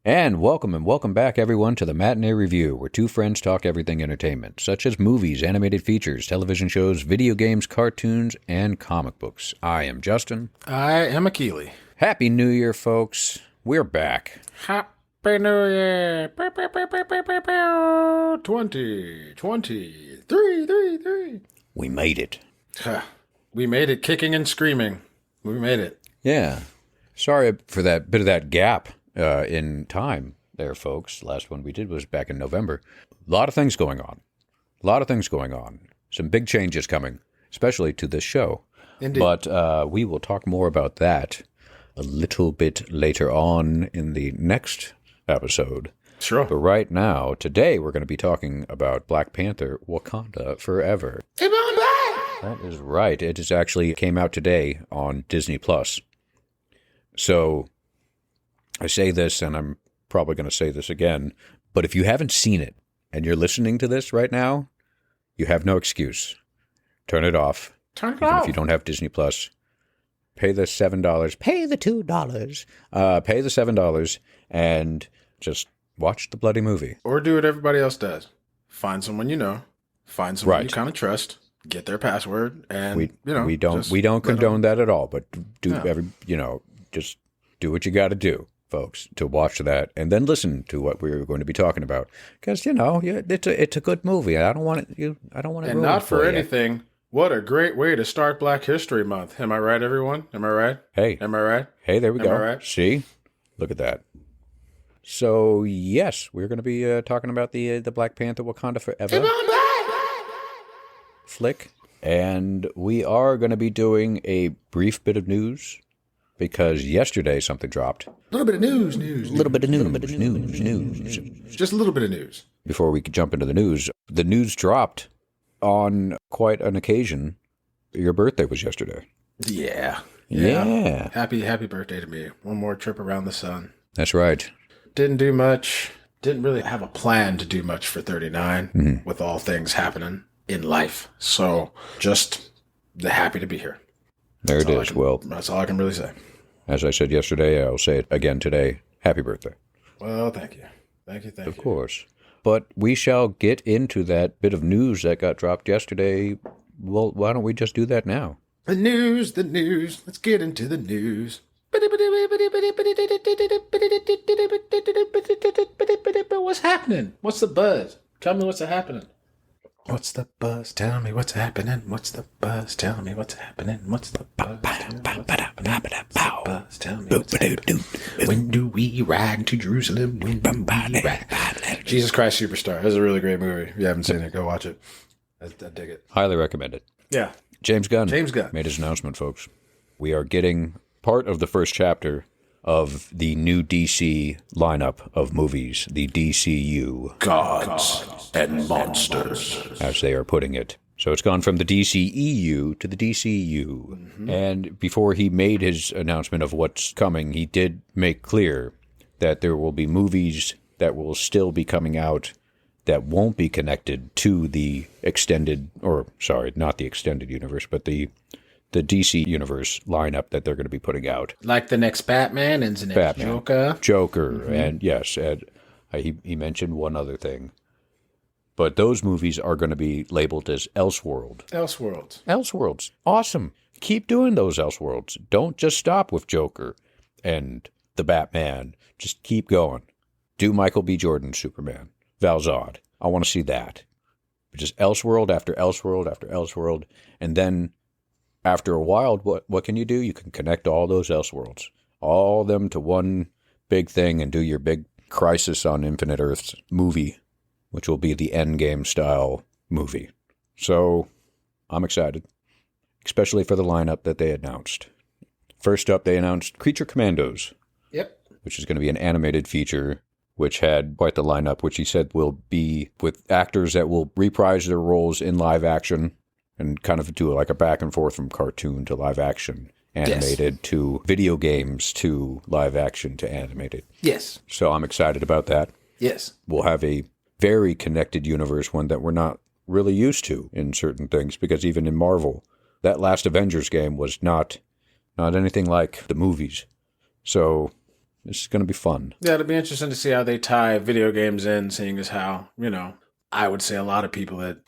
And welcome back, everyone, to the Matinee Review, where two friends talk everything entertainment, such as movies, animated features, television shows, video games, cartoons, and comic books. I am Justin. I am Akili. Happy New Year, folks. We're back. Happy New Year. 2023. We made it. We made it kicking and screaming. We made it. Yeah. Sorry for that bit of that gap in time there, folks. Last one we did was back in November. A lot of things going on. Some big changes coming, especially to this show. Indeed. But we will talk more about that a little bit later on in the next episode. Sure. But right now, today, we're going to be talking about Black Panther Wakanda Forever. That is right. It is actually came out today on Disney+. So I say this, and I'm probably going to say this again, but if you haven't seen it and you're listening to this right now, you have no excuse. Turn it off. Even if you don't have Disney+. Pay the $7. Pay the $2. Pay the $7 and just watch the bloody movie. Or do what everybody else does. Find someone you know. Find someone you kind of trust. Get their password, and we don't condone that at all. But just do what you got to do, folks, to watch that, and then listen to what we're going to be talking about, because it's a good movie. I don't want it. I don't want it. And not for anything. What a great way to start Black History Month. Am I right, everyone? Am I right? Hey. Am I right? Hey, there we go. Am I right? See? Look at that. So, yes, we're going to be talking about the Black Panther Wakanda Forever flick. And we are going to be doing a brief bit of news, because yesterday something dropped. A little bit of news. Just a little bit of news. Before we could jump into the news dropped on quite an occasion. Your birthday was yesterday. Yeah. Happy birthday to me. One more trip around the sun. That's right. Didn't do much. Didn't really have a plan to do much for 39 with all things happening in life. So just happy to be here. There it is. Well, that's all I can really say. As I said yesterday, I'll say it again today. Happy birthday. Well, thank you. Of course. But we shall get into that bit of news that got dropped yesterday. Well, why don't we just do that now? The news. Let's get into the news. What's happening? What's the buzz? Tell me what's happening. What's the buzz? Tell me what's happening. What's the buzz? Tell me what's happening. What's the buzz? Tell me what's happening. When do we ride to Jerusalem? When do we ride? Jesus Christ Superstar. That's a really great movie. If you haven't seen it, go watch it. I dig it. Highly recommend it. Yeah. James Gunn made his announcement, folks. We are getting part of the first chapter of the new DC lineup of movies, the DCU. Gods and monsters, as they are putting it. So it's gone from the DCEU to the DCU. Mm-hmm. And before he made his announcement of what's coming, he did make clear that there will be movies that will still be coming out that won't be connected to the extended, not the extended universe, but the DC universe lineup that they're going to be putting out. Like the next Batman and the next Joker. Mm-hmm. And yes, he mentioned one other thing. But those movies are going to be labeled as Elseworlds. Awesome. Keep doing those Elseworlds. Don't just stop with Joker and the Batman. Just keep going. Do Michael B. Jordan's Superman. Val Zod. I want to see that. Just Elseworld after Elseworld after Elseworld. And then after a while, what can you do? You can connect all those Elseworlds. All of them to one big thing and do your big Crisis on Infinite Earths movie, which will be the Endgame style movie. So I'm excited, especially for the lineup that they announced. First up, they announced Creature Commandos. Yep. Which is going to be an animated feature, which had quite the lineup, which he said will be with actors that will reprise their roles in live action and kind of do like a back and forth from cartoon to live action, animated to video games to live action to animated. Yes. So I'm excited about that. Yes. We'll have a very connected universe, one that we're not really used to in certain things, because even in Marvel, that last Avengers game was not anything like the movies. So This is going to be fun. Yeah, it'll be interesting to see how they tie video games in, seeing as how, I would say a lot of people that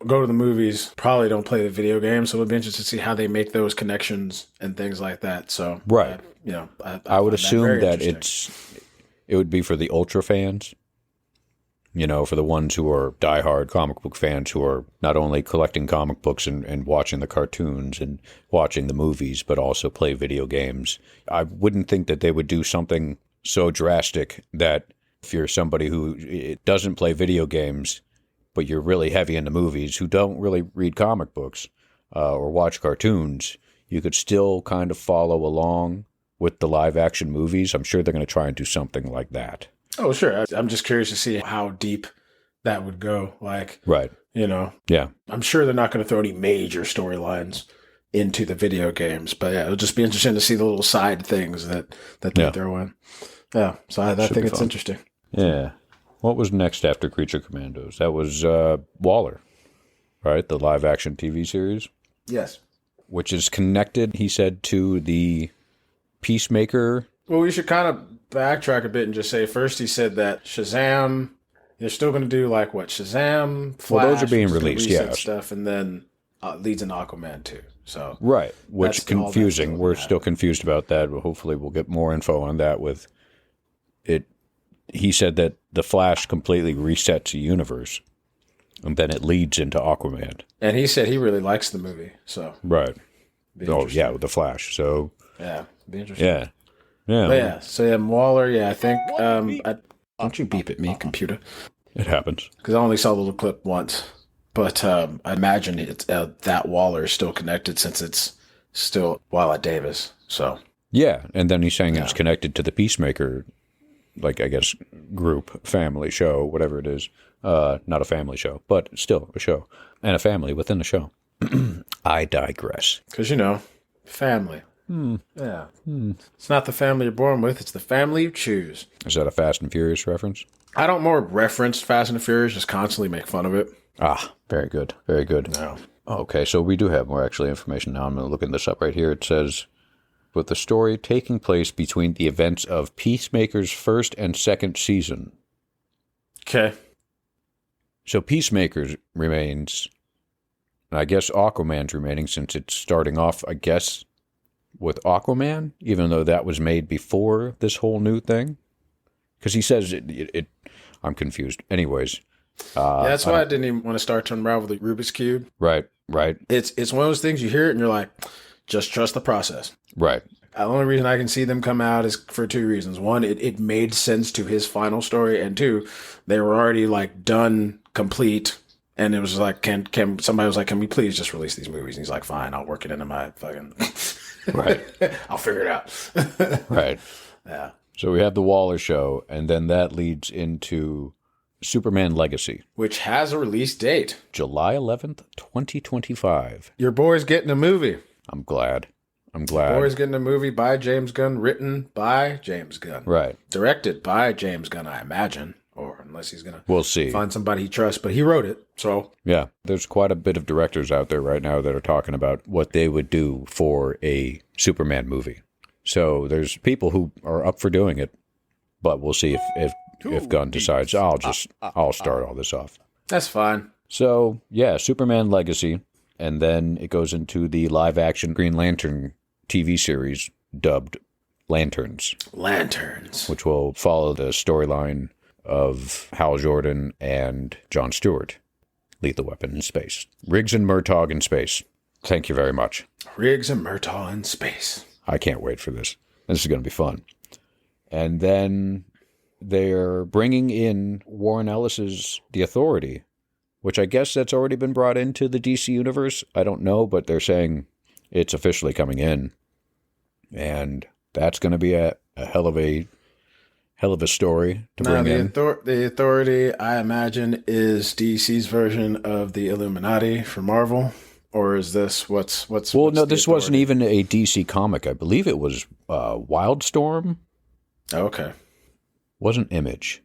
go to the movies probably don't play the video game, so it'll be interesting to see how they make those connections and things like that. So, right. I would assume that it would be for the ultra fans, for the ones who are diehard comic book fans who are not only collecting comic books and watching the cartoons and watching the movies, but also play video games. I wouldn't think that they would do something so drastic that if you're somebody who doesn't play video games, but you're really heavy into movies, who don't really read comic books or watch cartoons, you could still kind of follow along with the live action movies. I'm sure they're going to try and do something like that. Oh, sure. I'm just curious to see how deep that would go. Like, right. Yeah. I'm sure they're not going to throw any major storylines into the video games, but yeah, it'll just be interesting to see the little side things that they throw in. Yeah. So I think it's interesting. Yeah. What was next after Creature Commandos? That was Waller, right? The live action TV series? Yes. Which is connected, he said, to the Peacemaker. Well, we should kind of backtrack a bit and just say first he said that Shazam, they're still going to do like what? Shazam, Flash. Well, those are being released, yeah. Stuff, and then leads into Aquaman too. So right, which confusing. We're still confused about that. But hopefully we'll get more info on that with it. He said that the Flash completely resets the universe, and then it leads into Aquaman. And he said he really likes the movie. So right. Oh yeah, with the Flash. So yeah, be interesting. Yeah. Yeah. But yeah. So yeah, Waller. Yeah, I think. Don't you beep at me, computer? It happens. Because I only saw the little clip once, but I imagine it's that Waller is still connected since it's still Wyatt Davis. So yeah, and then he's saying it's connected to the Peacemaker, like I guess group, family, show, whatever it is. Not a family show, but still a show and a family within a show. I digress. Because family. Yeah. It's not the family you're born with, it's the family you choose. Is that a Fast and Furious reference? I don't more reference Fast and Furious, just constantly make fun of it. Ah, very good. Very good. No. Okay, so we do have more actually information now. I'm looking this up right here. It says, with the story taking place between the events of Peacemaker's first and second season. Okay. So Peacemaker remains, and I guess Aquaman's remaining since it's starting off, I guess, with Aquaman, even though that was made before this whole new thing? Because he says it I'm confused. Anyways. That's why I didn't even want to start to unravel the Rubik's Cube. Right. It's one of those things you hear it and you're like, just trust the process. Right. The only reason I can see them come out is for two reasons. One, it made sense to his final story, and two, they were already like done, complete. And it was like, somebody was like, can we please just release these movies? And he's like, fine, I'll work it into my fucking... Right. I'll figure it out. Right. Yeah. So we have the Waller show, and then that leads into Superman Legacy. Which has a release date. July 11th, 2025. Your boy's getting a movie. I'm glad. Your boy's getting a movie by James Gunn, written by James Gunn. Right. Directed by James Gunn, I imagine. Or unless he's going to find somebody he trusts. But he wrote it, so... Yeah, there's quite a bit of directors out there right now that are talking about what they would do for a Superman movie. So there's people who are up for doing it, but we'll see if Gunn decides, I'll start all this off. That's fine. So, yeah, Superman Legacy, and then it goes into the live-action Green Lantern TV series dubbed Lanterns. Lanterns. Which will follow the storyline of Hal Jordan and Jon Stewart. Lethal Weapon in space. Riggs and Murtaugh in space. Thank you very much. Riggs and Murtaugh in space. I can't wait for this. This is going to be fun. And then they're bringing in Warren Ellis's The Authority, which I guess that's already been brought into the DC universe. I don't know, but they're saying it's officially coming in. And that's going to be a hell of a story to bring in. The Authority, I imagine, is DC's version of the Illuminati for Marvel, or is this what's? Well, no, this wasn't even a DC comic. I believe it was Wildstorm. Okay, wasn't Image,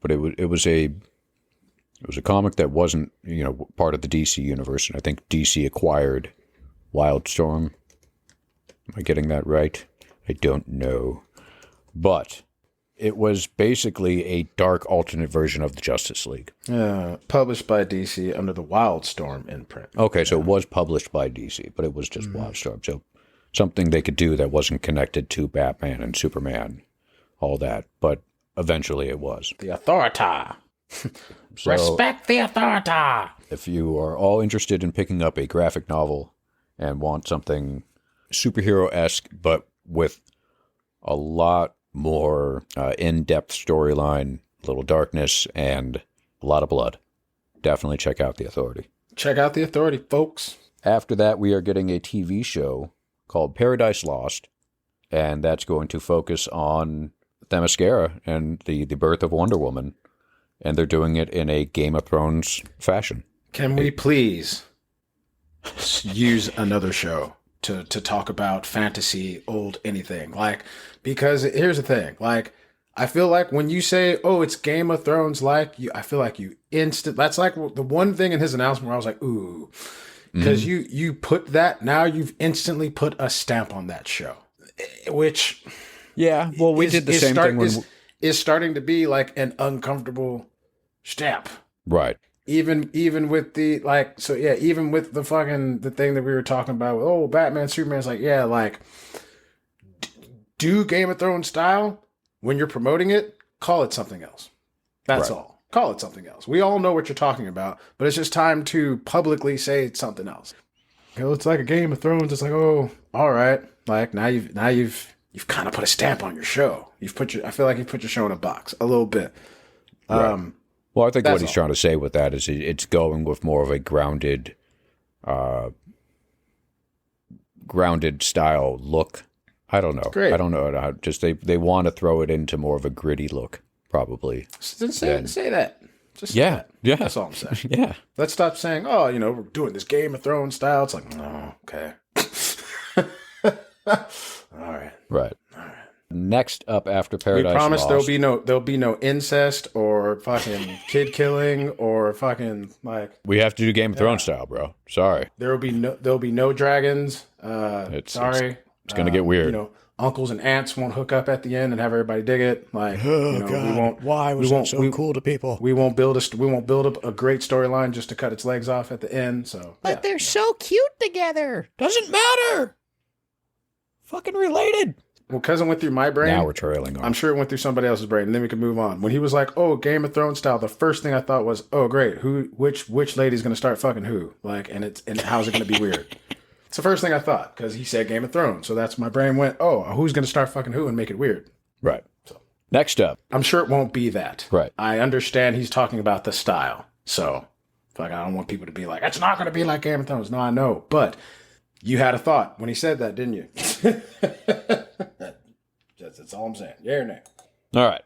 but it was a comic that wasn't part of the DC universe, and I think DC acquired Wildstorm. Am I getting that right? I don't know. But it was basically a dark alternate version of the Justice League. Published by DC under the Wildstorm imprint. Okay, so it was published by DC, but it was just Wildstorm. So something they could do that wasn't connected to Batman and Superman, all that. But eventually it was. The Authority. So, Respect the Authority. if you are all interested in picking up a graphic novel and want something superhero-esque, but with a lot more in-depth storyline, a little darkness, and a lot of blood, definitely check out The Authority. Check out The Authority, folks. After that, we are getting a TV show called Paradise Lost, and that's going to focus on Themyscira and the birth of Wonder Woman, and they're doing it in a Game of Thrones fashion. Can we please use another show to talk about fantasy, old anything? Like, because here's the thing. Like, I feel like when you say, oh, it's Game of Thrones, like, I feel like you that's like the one thing in his announcement where I was like, ooh, because you put that, now you've instantly put a stamp on that show, which... Yeah, well, we did the same thing when... Is starting to be like an uncomfortable stamp. Right. Even with the, like, so yeah, even with the fucking, the thing that we were talking about, oh, Batman, Superman's like, yeah, like, do Game of Thrones style when you're promoting it, call it something else. That's Right. all. Call it something else. We all know what you're talking about, but it's just time to publicly say something else. It's like a Game of Thrones. It's like, oh, all right. Like, now you've kind of put a stamp on your show. I feel like you put your show in a box a little bit. Right. Well, I think what he's all. trying to say with that is it's going with more of a grounded style look. I don't know. Great. I don't know. Just they want to throw it into more of a gritty look, probably. Say that. Just say Yeah. that. Yeah. That's all I'm saying. Yeah. Let's stop saying, oh, we're doing this Game of Thrones style. It's like, no, okay. All right. Right. Next up after Paradise We promise Lost, there'll be no incest or fucking kid killing or fucking like we have to do Game of Thrones style, bro. Sorry. there'll be no dragons. It's gonna get weird. Uncles and aunts won't hook up at the end and have everybody dig it. Like, we won't. Why was it so cool to people? We won't build up a great storyline just to cut its legs off at the end. So, But they're so cute together. Doesn't matter. Fucking related. well, cousin went through my brain. Now we're trailing on. I'm sure it went through somebody else's brain, and then we could move on. When he was like, "Oh, Game of Thrones style," the first thing I thought was, "Oh, great, which lady's gonna start fucking who? Like, and how's it gonna be weird?" It's the first thing I thought because he said Game of Thrones, so that's my brain went, "Oh, who's gonna start fucking who and make it weird?" Right. Next up. I'm sure it won't be that. Right. I understand he's talking about the style, so like I don't want people to be like, "It's not gonna be like Game of Thrones." No, I know, but you had a thought when he said that, didn't you? That's all I'm saying. Yeah or nay? All right.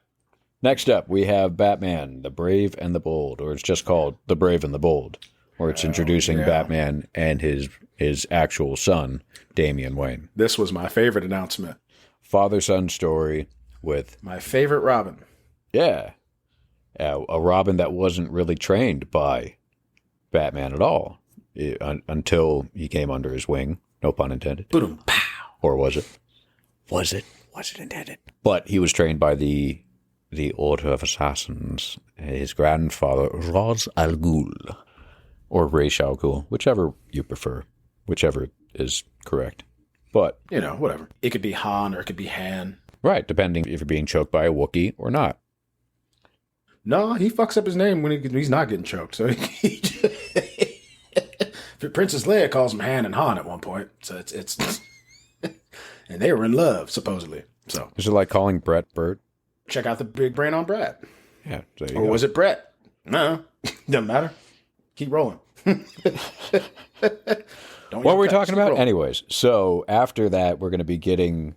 Next up, we have Batman, the Brave and the Bold, or it's just called The Brave and the Bold, where it's introducing Batman and his actual son, Damian Wayne. This was my favorite announcement. Father-son story with, My favorite Robin. a Robin that wasn't really trained by Batman at all until he came under his wing. No pun intended. Boom, pow. Or was it? Was it intended? But he was trained by the Order of Assassins, his grandfather, Ra's al Ghul, or Ra's al Ghul, whichever you prefer, whichever is correct. But, Whatever. It could be Han or it could be Han. right, depending if you're being choked by a Wookiee or not. No, he fucks up his name when he's not getting choked. So Princess Leia calls him Han and Han at one point. So it's and they were in love, supposedly. So Is it like calling Brett Bert? check out the big brain on Brad. Yeah, there you Or go. was it Brett? No, doesn't matter. Keep rolling. What were we talking about? Anyways, so after that, we're going to be getting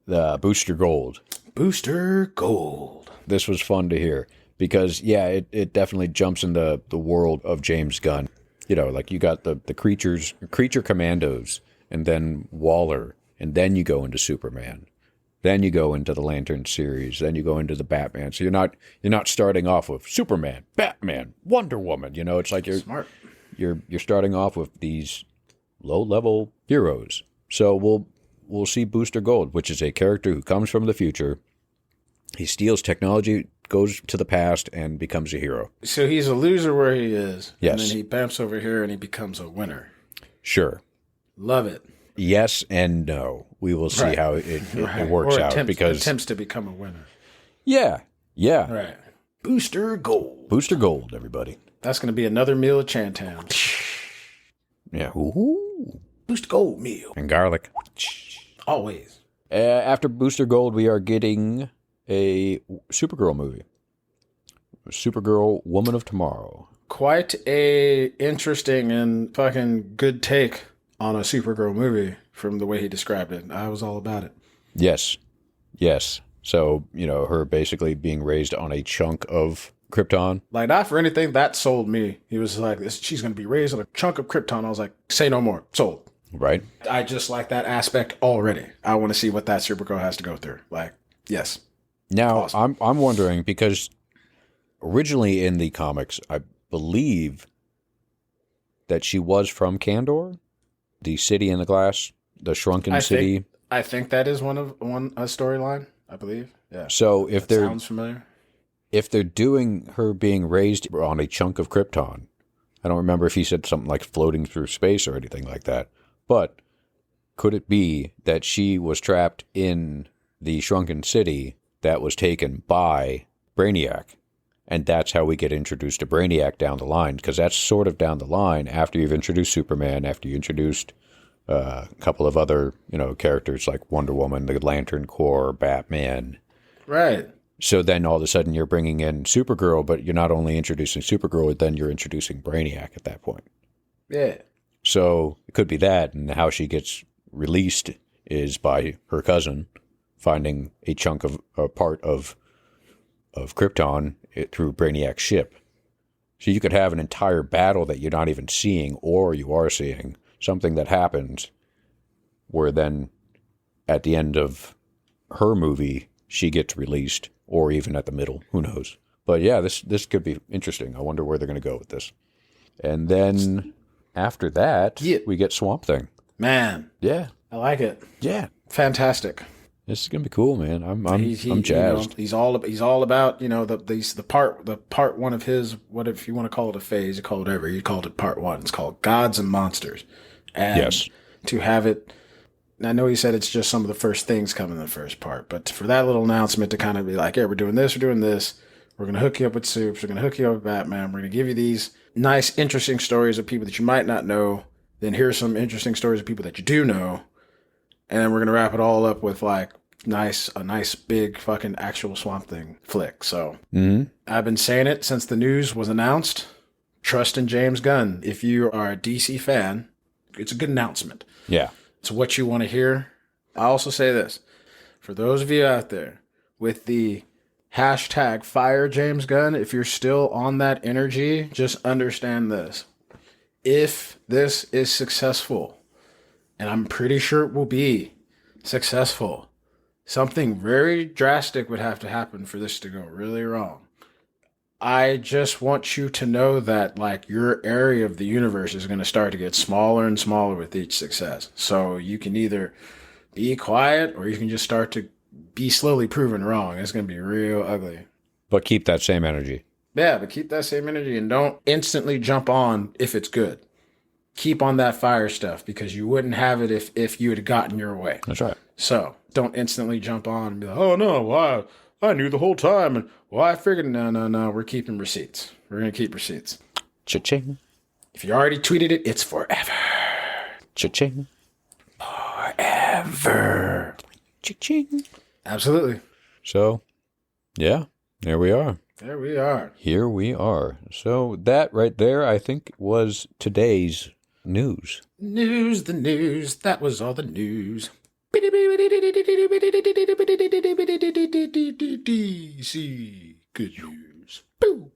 the Booster Gold. Booster Gold. This was fun to hear because, it definitely jumps in the world of James Gunn. Like you got the creature commandos, and then Waller, and then you go into Superman. Then you go into the Lantern series. Then you go into the Batman. So you're not starting off with Superman, Batman, Wonder Woman. It's like Smart. you're starting off with these low-level heroes. So we'll see Booster Gold, which is a character who comes from the future He steals technology, goes to the past, and becomes a hero. So he's a loser where he is. Yes. And then he bamps over here and he becomes a winner. Sure. Love it. Yes and no. We will see how it works out. Because attempts to become a winner. Yeah. Right. Booster Gold. Booster Gold, everybody. That's going to be another meal at Chantown. Yeah. Ooh. Booster Gold meal. And garlic. Always. After Booster Gold, we are getting a Supergirl movie. Supergirl, Woman of Tomorrow. Quite a interesting and fucking good take on a Supergirl movie from the way he described it. I was all about it. Yes. So, her basically being raised on a chunk of Krypton. Like, not for anything, that sold me. He was like, she's going to be raised on a chunk of Krypton. I was like, say no more. Sold. Right. I just like that aspect already. I want to see what that Supergirl has to go through. Like, yes. Now, awesome. I'm wondering, because originally in the comics, I believe that she was from Kandor, the city in the glass, the shrunken city. I think that is a storyline, I believe. Yeah. So if they're sounds familiar. If they're doing her being raised on a chunk of Krypton, I don't remember if he said something like floating through space or anything like that, but could it be that she was trapped in the shrunken city that was taken by Brainiac? And that's how we get introduced to Brainiac down the line, because that's sort of down the line after you've introduced Superman, after you introduced a couple of other, characters like Wonder Woman, the Lantern Corps, Batman. Right. So then all of a sudden you're bringing in Supergirl, but you're not only introducing Supergirl, then you're introducing Brainiac at that point. Yeah. So it could be that, and how she gets released is by her cousin finding a chunk of a part of Krypton through Brainiac's ship. So you could have an entire battle that you're not even seeing, or you are seeing something that happens where then at the end of her movie, she gets released, or even at the middle. Who knows? But yeah, this could be interesting. I wonder where they're going to go with this. And then after that, we get Swamp Thing. Man. Yeah. I like it. Yeah. Fantastic. This is gonna be cool, man. I'm jazzed. He's all about the part one of his, what if you want to call it a phase, you call it whatever. You called it part one. It's called Gods and Monsters. And yes. To have it, I know he said it's just some of the first things coming in the first part, but for that little announcement to kind of be like, yeah, we're doing this, we're gonna hook you up with Supes, we're gonna hook you up with Batman, we're gonna give you these nice, interesting stories of people that you might not know. Then here's some interesting stories of people that you do know. And then we're going to wrap it all up with like a nice big fucking actual Swamp Thing flick. So I've been saying it since the news was announced. Trust in James Gunn. If you are a DC fan, it's a good announcement. Yeah. It's what you want to hear. I also say this. For those of you out there with the hashtag fire James Gunn, if you're still on that energy, just understand this. If this is successful, and I'm pretty sure it will be successful, something very drastic would have to happen for this to go really wrong. I just want you to know that like your area of the universe is going to start to get smaller and smaller with each success. So you can either be quiet or you can just start to be slowly proven wrong. It's going to be real ugly. But keep that same energy. Yeah, but keep that same energy and don't instantly jump on if it's good. Keep on that fire stuff, because you wouldn't have it if you had gotten your way. That's right. So don't instantly jump on and be like, oh no, well, I knew the whole time. And well, I figured, no, we're keeping receipts. We're going to keep receipts. Cha-ching. If you already tweeted it, it's forever. Cha-ching. Forever. Cha-ching. Absolutely. So, yeah, there we are. There we are. Here we are. So that right there, I think, was today's news. The news. That was all the news. DC. Good news. Boo.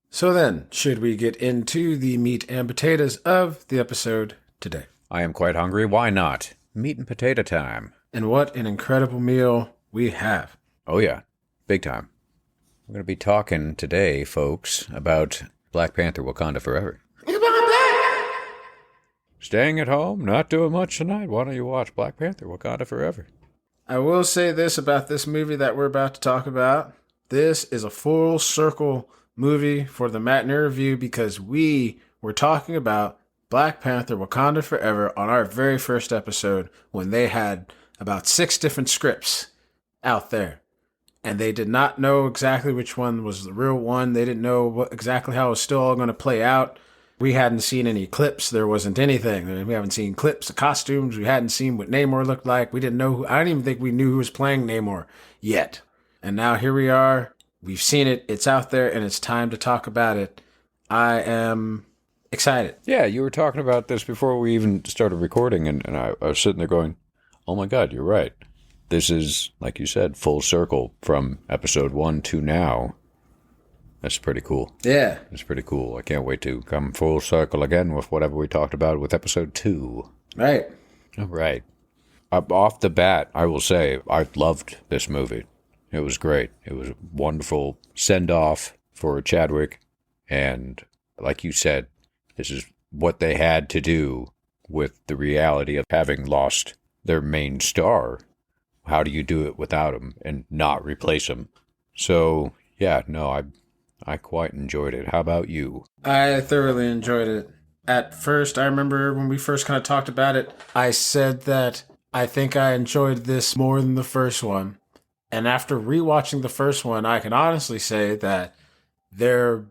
So then, should we get into the meat and potatoes of the episode today? I am quite hungry. Why not? Meat and potato time. And what an incredible meal we have. Oh, yeah. Big time. We're going to be talking today, folks, about Black Panther Wakanda Forever. Staying at home, not doing much tonight. Why don't you watch Black Panther Wakanda Forever? I will say this about this movie that we're about to talk about. This is a full circle movie for the matinee review because we were talking about Black Panther Wakanda Forever on our very first episode when they had about 6 different scripts out there. And they did not know exactly which one was the real one. They didn't know exactly how it was still all going to play out. We hadn't seen any clips. There wasn't anything. We haven't seen clips of costumes. We hadn't seen what Namor looked like. We didn't know I don't even think we knew who was playing Namor yet. And now here we are. We've seen it. It's out there, and it's time to talk about it. I am excited. Yeah, you were talking about this before we even started recording, and I was sitting there going, oh my God, you're right. This is, like you said, full circle from episode 1 to now. That's pretty cool. Yeah. It's pretty cool. I can't wait to come full circle again with whatever we talked about with episode 2. Right. All right. Off the bat, I will say, I loved this movie. It was great. It was a wonderful send-off for Chadwick. And like you said, this is what they had to do with the reality of having lost their main star. How do you do it without him and not replace him? So, yeah, no, I quite enjoyed it. How about you? I thoroughly enjoyed it. At first, I remember when we first kind of talked about it, I said that I think I enjoyed this more than the first one. And after rewatching the first one, I can honestly say that to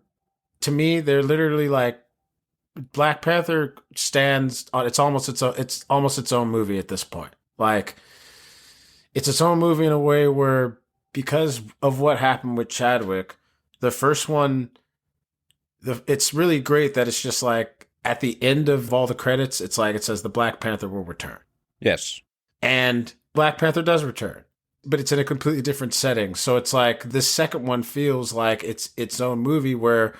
me, they're literally like Black Panther stands on it's almost its own movie at this point. Like it's its own movie in a way where because of what happened with Chadwick, the first one, it's really great that it's just like at the end of all the credits, it's like it says the Black Panther will return. Yes. And Black Panther does return, but it's in a completely different setting. So it's like this second one feels like it's its own movie where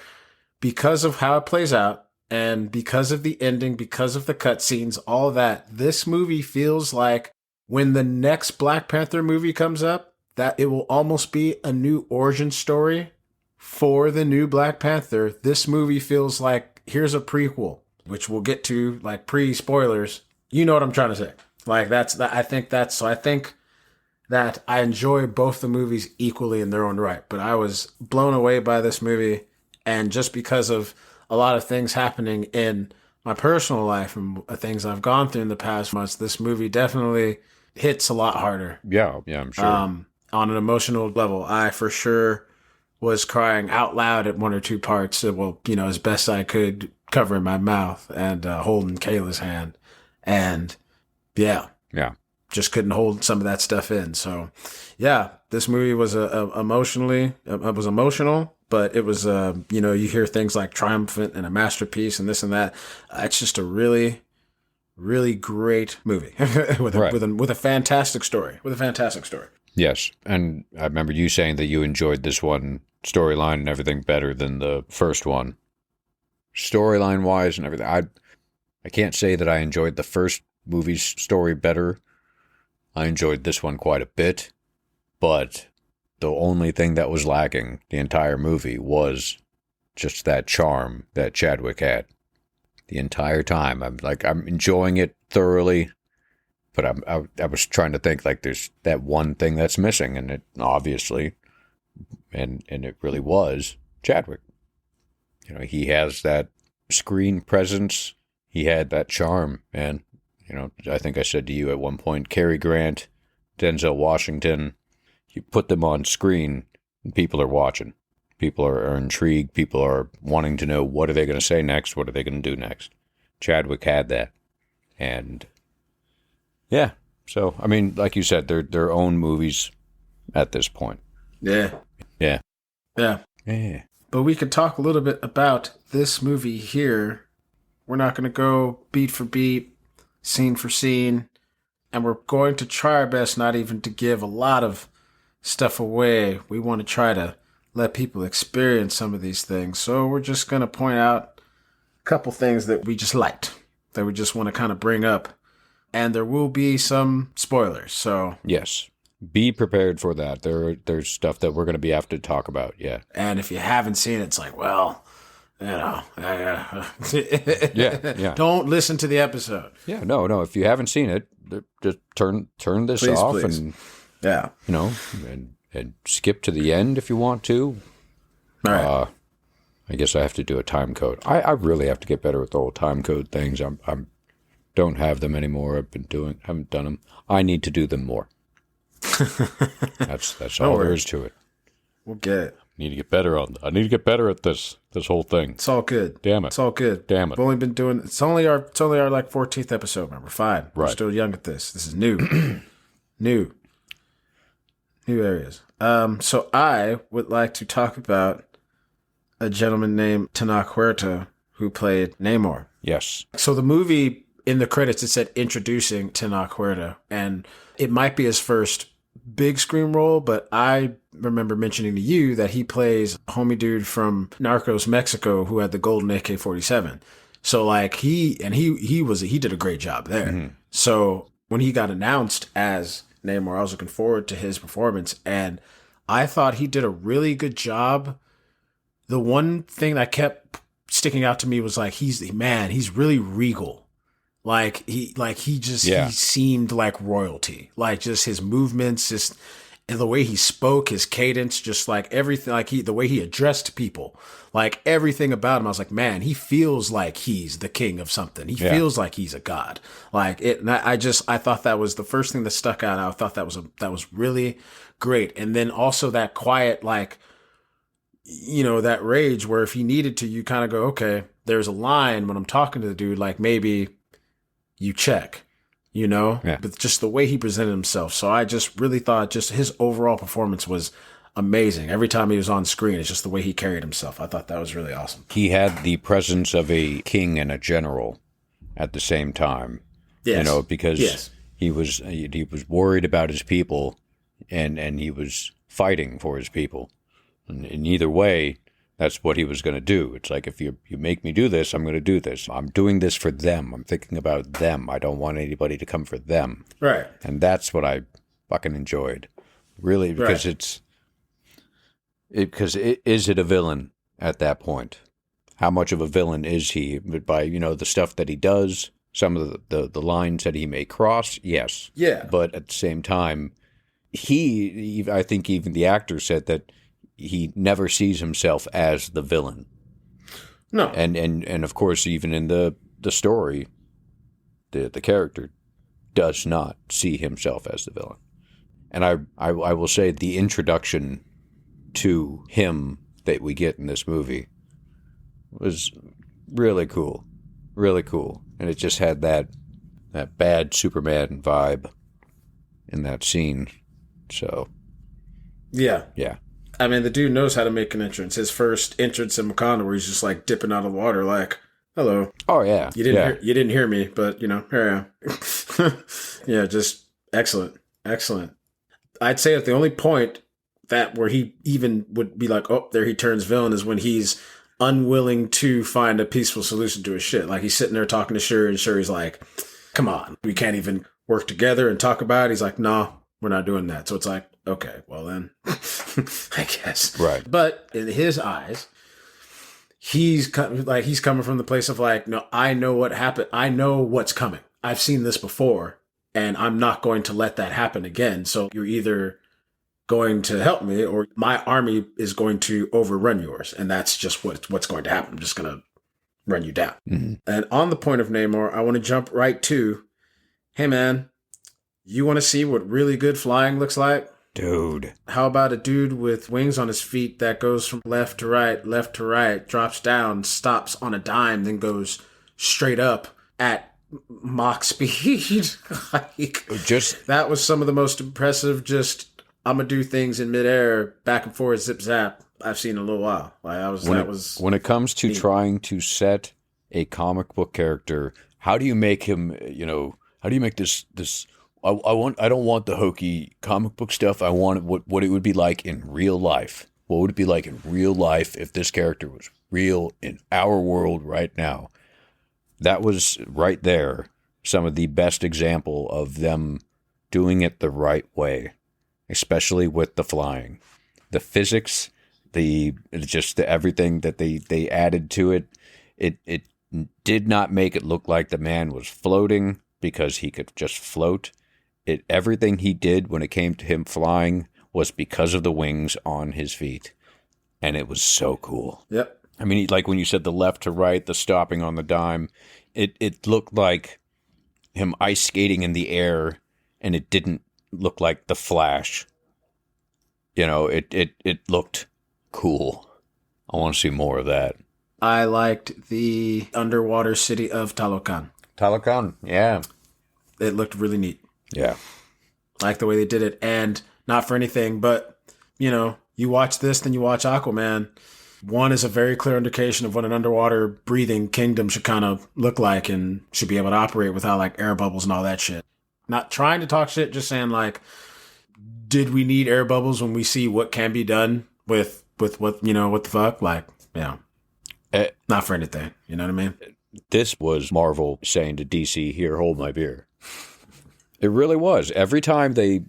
because of how it plays out and because of the ending, because of the cutscenes, all that, this movie feels like when the next Black Panther movie comes up, that it will almost be a new origin story for the new Black Panther. This movie feels like here's a prequel, which we'll get to, like pre-spoilers. You know what I'm trying to say. Like I think that I enjoy both the movies equally in their own right, but I was blown away by this movie, and just because of a lot of things happening in my personal life and things I've gone through in the past months, this movie definitely hits a lot harder. Yeah, I'm sure. On an emotional level, I for sure was crying out loud at one or two parts. Well, as best I could, covering my mouth and holding Kayla's hand, and yeah, just couldn't hold some of that stuff in. So, yeah, this movie was emotional, but it was you hear things like triumphant and a masterpiece and this and that. It's just a really, really great movie with a fantastic story. Yes, and I remember you saying that you enjoyed this one storyline and everything better than the first one. Storyline-wise and everything, I can't say that I enjoyed the first movie's story better. I enjoyed this one quite a bit, but the only thing that was lacking the entire movie was just that charm that Chadwick had. The entire time, I'm enjoying it thoroughly. But I was trying to think, like, there's that one thing that's missing, and it obviously, and it really was Chadwick. He has that screen presence. He had that charm, and I think I said to you at one point, Cary Grant, Denzel Washington, you put them on screen, and people are watching. People are intrigued. People are wanting to know, what are they going to say next? What are they going to do next? Chadwick had that, and yeah. So, I mean, like you said, they're their own movies at this point. Yeah. Yeah. Yeah. Yeah. But we could talk a little bit about this movie here. We're not going to go beat for beat, scene for scene, and we're going to try our best not even to give a lot of stuff away. We want to try to let people experience some of these things. So we're just going to point out a couple things that we just liked, that we just want to kind of bring up. And there will be some spoilers, so... Yes. Be prepared for that. There's stuff that we're going to have to talk about, yeah. And if you haven't seen it, it's like, well, Yeah. Don't listen to the episode. Yeah, no. If you haven't seen it, just turn this off please. and Yeah. and skip to the end if you want to. All right. I guess I have to do a time code. I really have to get better with the whole time code things. I'm don't have them anymore. Haven't done them. I need to do them more. That's all there is to it. We'll get it. I need to get better at this whole thing. It's all good. Damn it. It's all good. Damn it. We've only been doing. It's only our like 14th episode. Remember, fine. Right. We're still young at this. This is new, new areas. So I would like to talk about a gentleman named Tenoch Huerta who played Namor. Yes. So the movie, in the credits, it said introducing Tenoch Huerta, and it might be his first big screen role, but I remember mentioning to you that he plays a homie dude from Narcos Mexico who had the golden AK-47. So like he did a great job there. Mm-hmm. So when he got announced as Namor, I was looking forward to his performance, and I thought he did a really good job. The one thing that kept sticking out to me was like he's really regal. He seemed like royalty. Like just his movements, just and the way he spoke, his cadence, just like everything, like the way he addressed people, like everything about him. I was like, man, he feels like he's the king of something. He feels like he's a god. Like it. And I thought that was the first thing that stuck out. I thought that was really great. And then also that quiet, like, that rage where if he needed to, you kind of go, okay, there's a line when I'm talking to the dude, like maybe you check, but just the way he presented himself. So I just really thought just his overall performance was amazing. Every time he was on screen, it's just the way he carried himself. I thought that was really awesome. He had the presence of a king and a general at the same time, because he was worried about his people and he was fighting for his people. And in either way, that's what he was going to do. It's like, if you make me do this, I'm going to do this. I'm doing this for them. I'm thinking about them. I don't want anybody to come for them. Right. And that's what I fucking enjoyed. Really, because is it a villain at that point? How much of a villain is he? By, the stuff that he does, some of the lines that he may cross, yes. Yeah. But at the same time, I think even the actor said that he never sees himself as the villain. No. And of course, even in the story, the character does not see himself as the villain. And I will say the introduction to him that we get in this movie was really cool. Really cool. And it just had that bad Superman vibe in that scene. So yeah. Yeah. I mean, the dude knows how to make an entrance. His first entrance in Wakanda, where he's just like dipping out of the water, like, "Hello." Oh yeah, you didn't hear me, but here I am. Yeah, just excellent. I'd say that the only point where he even would be like, "Oh, there he turns villain," is when he's unwilling to find a peaceful solution to his shit. Like he's sitting there talking to Shuri, and Shuri's like, "Come on, we can't even work together and talk about it." He's like, "Nah, we're not doing that." So it's like, okay, well then, I guess. Right. But in his eyes, he's coming from the place of like, no, I know what happened. I know what's coming. I've seen this before, and I'm not going to let that happen again. So you're either going to help me, or my army is going to overrun yours, and that's just what's going to happen. I'm just going to run you down. Mm-hmm. And on the point of Namor, I want to jump right to, hey man, you want to see what really good flying looks like? Dude. How about a dude with wings on his feet that goes from left to right, drops down, stops on a dime, then goes straight up at Mach speed? That was some of the most impressive, I'm going to do things in midair, back and forth, zip zap, I've seen in a little while. When it comes to trying to set a comic book character, how do you make him, how do you make this I don't want the hokey comic book stuff. I want what it would be like in real life. What would it be like in real life if this character was real in our world right now? That was right there some of the best example of them doing it the right way, especially with the flying. The physics Everything that they added to it, it did not make it look like the man was floating because he could just float. Everything he did when it came to him flying was because of the wings on his feet, and it was so cool. Yep. I mean, like when you said the left to right, the stopping on the dime, it looked like him ice skating in the air, and it didn't look like the Flash. You know, it looked cool. I want to see more of that. I liked the underwater city of Talocan. Talocan, yeah. It looked really neat. Yeah. I like the way they did it. And not for anything, but, you know, you watch this, then you watch Aquaman. One is a very clear indication of what an underwater breathing kingdom should kind of look like and should be able to operate without like air bubbles and all that shit. Not trying to talk shit, just saying like, did we need air bubbles when we see what can be done with what, you know, what the fuck? Like, yeah. Not for anything. You know what I mean? This was Marvel saying to DC, here, hold my beer. It really was. Every time DC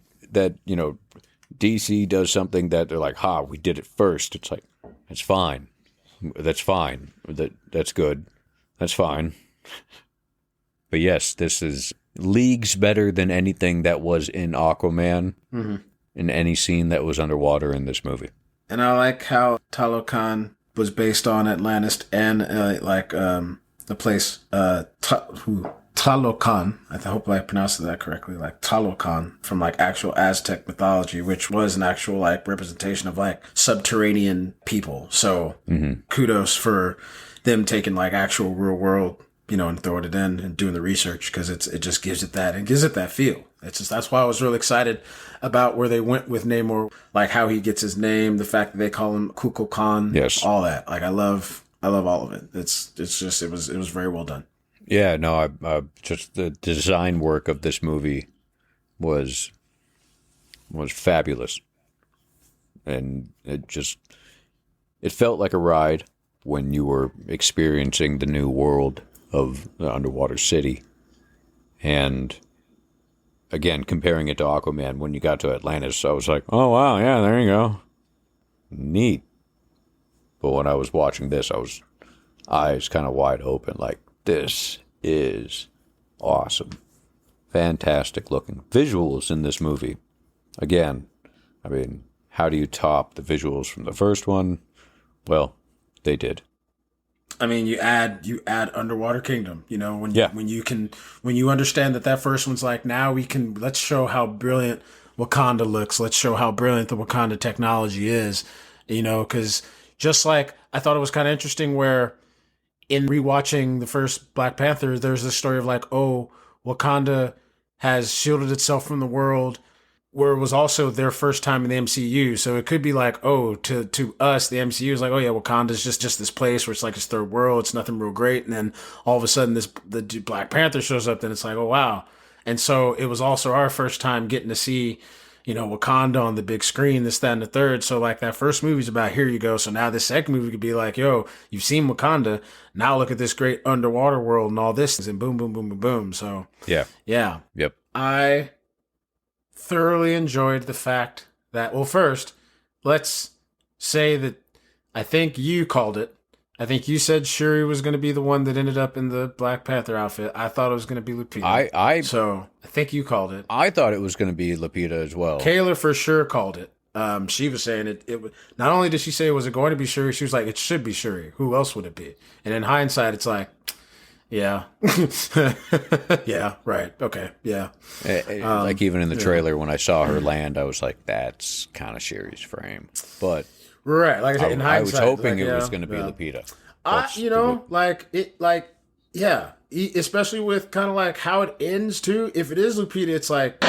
does something that they're like, we did it first. It's like, it's fine. That's fine. That's good. That's fine. But yes, this is leagues better than anything that was in Aquaman, in any scene that was underwater in this movie. And I like how Talocan was based on Atlantis and the place Talocan. I hope I pronounced that correctly. Like Talocan from like actual Aztec mythology, which was an actual like representation of like subterranean people. So kudos for them taking like actual real world, you know, and throwing it in and doing the research because it just gives it that feel. It's just that's why I was really excited about where they went with Namor, like how he gets his name, the fact that they call him Kukulkan, yes, all that. Like I love all of it. It was very well done. Yeah, no, just the design work of this movie was fabulous, and it felt like a ride when you were experiencing the new world of the underwater city, and again comparing it to Aquaman. When you got to Atlantis, I was like, oh wow, yeah, there you go, neat. But when I was watching this, I was eyes kind of wide open, like, this is awesome. Fantastic looking visuals in this movie. Again, I mean, how do you top the visuals from the first one? Well, they did. I mean, you add Underwater Kingdom, you know, when you understand that first one's like, now let's show how brilliant Wakanda looks. Let's show how brilliant the Wakanda technology is, you know, because just like I thought it was kind of interesting where in rewatching the first Black Panther, there's this story of like, oh, Wakanda has shielded itself from the world, where it was also their first time in the MCU. So it could be like, oh, to us, the MCU is like, oh yeah, Wakanda's just this place where it's like it's third world, it's nothing real great. And then all of a sudden the Black Panther shows up, then it's like, oh wow. And so it was also our first time getting to see, you know, Wakanda on the big screen, this, that, and the third. So like that first movie's about, here you go. So now this second movie could be like, yo, you've seen Wakanda. Now look at this great underwater world and all this, and boom, boom, boom, boom, boom. So yeah. Yep. I thoroughly enjoyed the fact that, well, first, let's say that I think you called it. I think you said Shuri was going to be the one that ended up in the Black Panther outfit. I thought it was going to be Lupita. So I think you called it. I thought it was going to be Lupita as well. Kayla for sure called it. She was saying it was, not only did she say, was it going to be Shuri, she was like, it should be Shuri. Who else would it be? And in hindsight, it's like, yeah. Yeah, right. Okay, yeah. Like even in the trailer, when I saw her land, I was like, that's kind of Shuri's frame. But right, like I said, in hindsight, I was hoping it was going to be Lupita. Especially with kind of like how it ends too. If it is Lupita, it's like,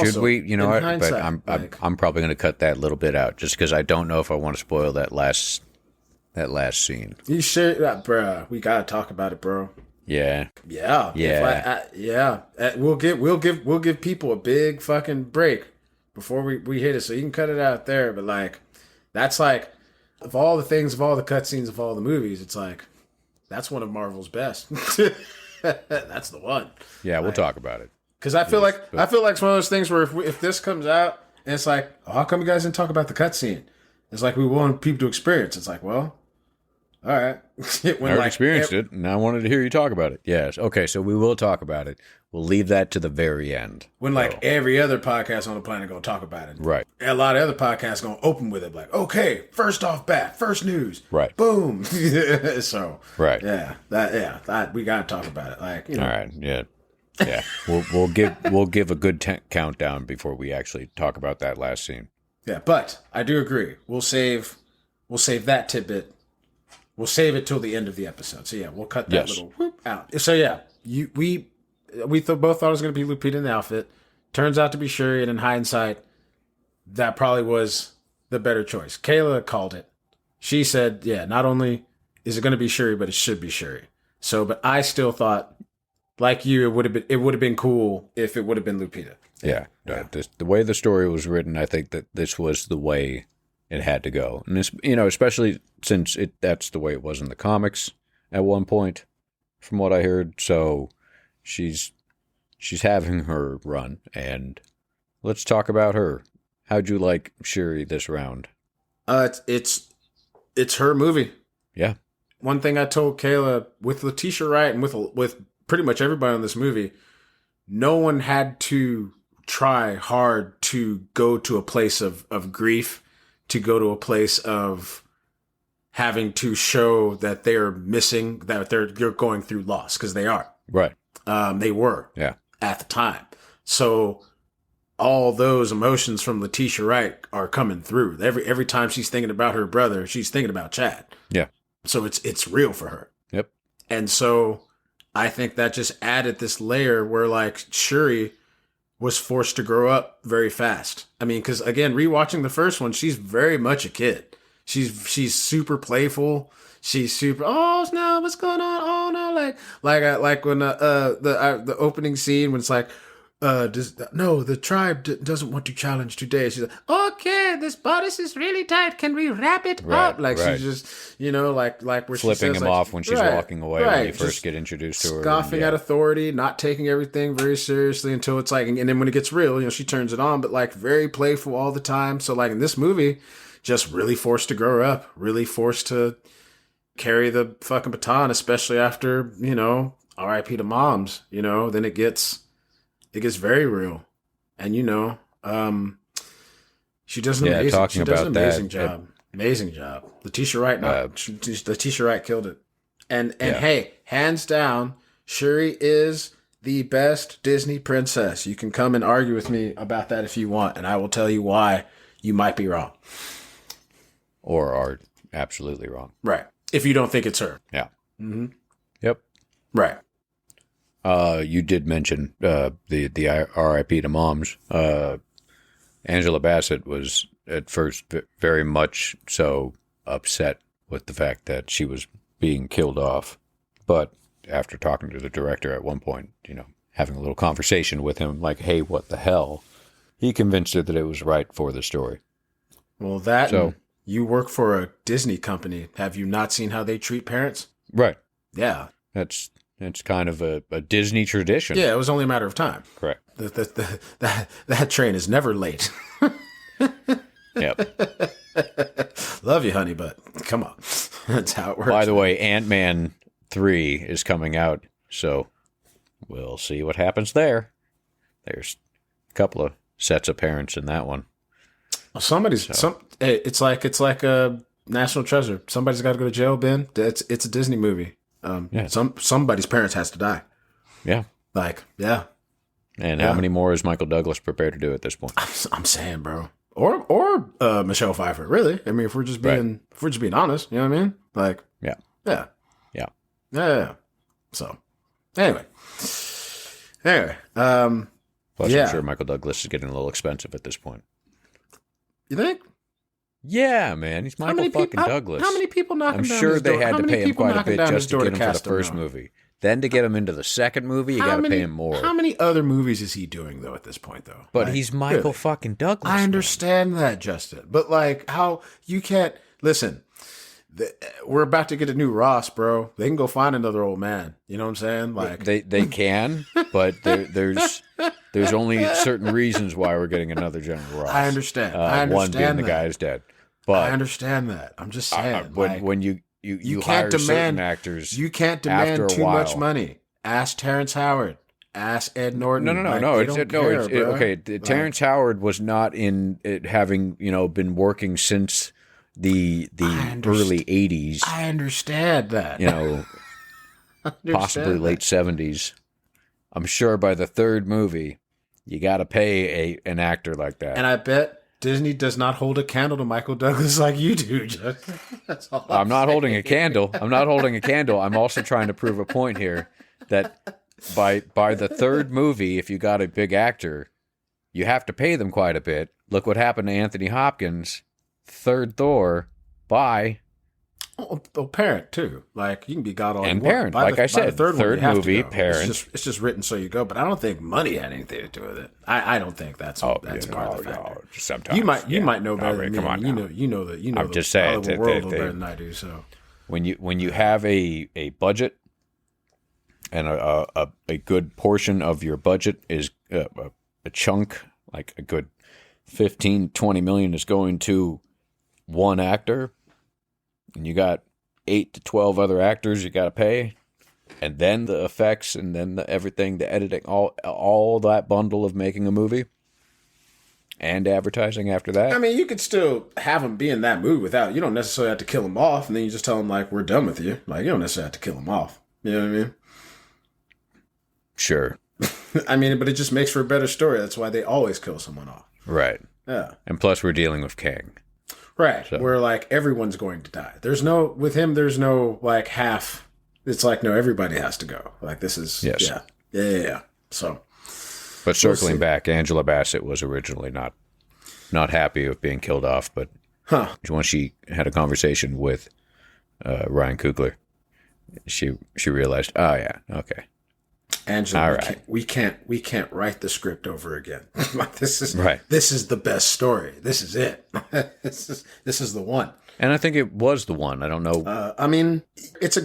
should we? You know what? But I'm probably going to cut that little bit out just because I don't know if I want to spoil that last scene. You should, bruh. We gotta talk about it, bro. Yeah. We'll give people a big fucking break before we hit it, so you can cut it out there. But like, that's like, of all the things, of all the cutscenes, of all the movies, it's like that's one of Marvel's best. That's the one. Yeah, we'll talk about it. Because I feel like it's one of those things where if this comes out and it's like, oh, how come you guys didn't talk about the cutscene? It's like we want people to experience. It's like, well, all right. When I already experienced it, and I wanted to hear you talk about it. Yes. Okay, so we will talk about it. We'll leave that to the very end. When every other podcast on the planet going to talk about it. Right. A lot of other podcasts going to open with it. Like, okay, first off bat, first news. Right. Boom. So. Right. Yeah. We got to talk about it. Like, all right. Yeah. Yeah. We'll give a good countdown before we actually talk about that last scene. Yeah, but I do agree. We'll save that tidbit. We'll save it till the end of the episode. So yeah, we'll cut that little whoop out. So yeah, we both thought it was going to be Lupita in the outfit. Turns out to be Shuri, and in hindsight, that probably was the better choice. Kayla called it. She said, yeah, not only is it going to be Shuri, but it should be Shuri. So, but I still thought, like you, it would have been cool if it would have been Lupita. Yeah. The way the story was written, I think that this was the way it had to go. And this, especially since that's the way it was in the comics at one point, from what I heard. So she's having her run, and let's talk about her. How'd you like Shuri this round? It's her movie. Yeah. One thing I told Kayla, with Letitia Wright and with pretty much everybody in this movie, no one had to try hard to go to a place of grief, to go to a place of having to show that they're missing, that they're going through loss, because they are. Right. They were. Yeah. At the time. So all those emotions from Letitia Wright are coming through. Every time she's thinking about her brother, she's thinking about Chad. Yeah. So it's real for her. Yep. And so I think that just added this layer where like Shuri was forced to grow up very fast. I mean, because again, rewatching the first one, she's very much a kid. She's super playful. She's super. Oh no, what's going on? Oh no, like when the opening scene when it's like, the tribe doesn't want to challenge today. She's like, okay, this bodice is really tight. Can we wrap it up? Like she's just, like where flipping she says, him like, off when she's walking away when you first get introduced to her. Scoffing at authority, not taking everything very seriously until it's like, and then when it gets real, she turns it on, but like very playful all the time. So like in this movie, just really forced to grow up, really forced to carry the fucking baton, especially after, R.I.P. to moms, then it gets very real. And, she does an amazing job. Amazing job. Letitia Wright, Letitia Wright killed it. And hey, hands down, Shuri is the best Disney princess. You can come and argue with me about that if you want, and I will tell you why you might be wrong. Or are absolutely wrong. Right. If you don't think it's her. Yeah. Mm-hmm. Yep. Right. You did mention the R.I.P. to moms. Angela Bassett was at first very much so upset with the fact that she was being killed off. But after talking to the director at one point, having a little conversation with him, like, hey, what the hell? He convinced her that it was right for the story. Well, you work for a Disney company. Have you not seen how they treat parents? Right. Yeah. That's kind of a Disney tradition. Yeah, it was only a matter of time. Correct. That train is never late. Yep. Love you, honey, but come on. That's how it works. By the way, Ant-Man 3 is coming out, so we'll see what happens there. There's a couple of sets of parents in that one. Well, it's like a national treasure. Somebody's got to go to jail, Ben. It's a Disney movie. Somebody's parents has to die. Yeah. And how many more is Michael Douglas prepared to do at this point? I'm saying, bro. Or Michelle Pfeiffer, really. I mean, if we're just being honest, you know what I mean? Like, yeah. So, anyway. Plus, I'm sure Michael Douglas is getting a little expensive at this point. You think? Yeah, man. He's Michael Douglas. How many people knocking down his door? I'm sure they had to pay him quite a bit just to get him for the first movie. Then to get him into the second movie, you got to pay him more. How many other movies is he doing, though, at this point, though? But he's Michael fucking Douglas. I understand that, Justin. But, like, how you can't... Listen, we're about to get a new Ross, bro. They can go find another old man. You know what I'm saying? Like they can, but there's only certain reasons why we're getting another General Ross. I understand. One being the guy is dead. But I understand that. I'm just saying. When you hire certain actors, you can't demand too much while, money. Ask Terrence Howard. Ask Ed Norton. No. Okay. Terrence Howard was not in it, having been working since the early '80s. I understand that. Possibly late '70s. I'm sure by the third movie, you got to pay an actor like that. And I bet Disney does not hold a candle to Michael Douglas like you do. That's all I'm not holding a candle. I'm also trying to prove a point here that by the third movie, if you got a big actor, you have to pay them quite a bit. Look what happened to Anthony Hopkins, third Thor. Bye. Oh, Parent too. Like you can be God all and you want. Parent, like I said, third movie, Parent. It's just written so you go. But I don't think money had anything to do with it. I don't think that's part of the factor. Sometimes you might know better than me. Come on, you know I'm just saying the world a little better than I do. So when you have a budget. And a good portion of your budget is a chunk, like a good 15, 20 million is going to one actor. And you got 8 to 12 other actors you got to pay. And then the effects and then everything, the editing, all that bundle of making a movie. And advertising after that. I mean, you could still have them be in that mood without, you don't necessarily have to kill them off. And then you just tell them, like, we're done with you. Like, you don't necessarily have to kill them off. You know what I mean? Sure. I mean, but it just makes for a better story. That's why they always kill someone off. Right. Yeah. And plus we're dealing with Kang. Right. So. Where like everyone's going to die. There's no like half. It's like, no, everybody has to go. Like this is, yes. Yeah. So. But circling back, Angela Bassett was originally not happy with being killed off, but once she had a conversation with Ryan Coogler, she realized, oh yeah, okay. Angela, we can't write the script over again. This is the best story. This is it. This is the one. And I think it was the one. I don't know. I mean, it's a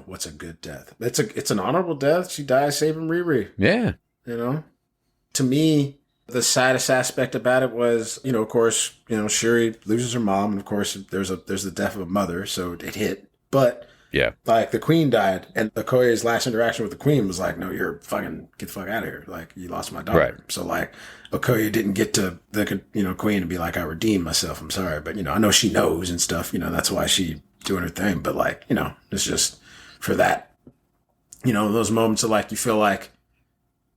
what's a good death? It's an honorable death. She dies saving Riri. Yeah. To me, the saddest aspect about it was, of course, Shuri loses her mom, and of course there's the death of a mother, so it hit. But yeah, like the queen died, and Okoye's last interaction with the queen was like, "No, get the fuck out of here! Like you lost my daughter." Right. So like Okoye didn't get to the queen and be like, "I redeemed myself. I'm sorry," but I know she knows and stuff. That's why she doing her thing. But like it's just for that. Those moments of like you feel like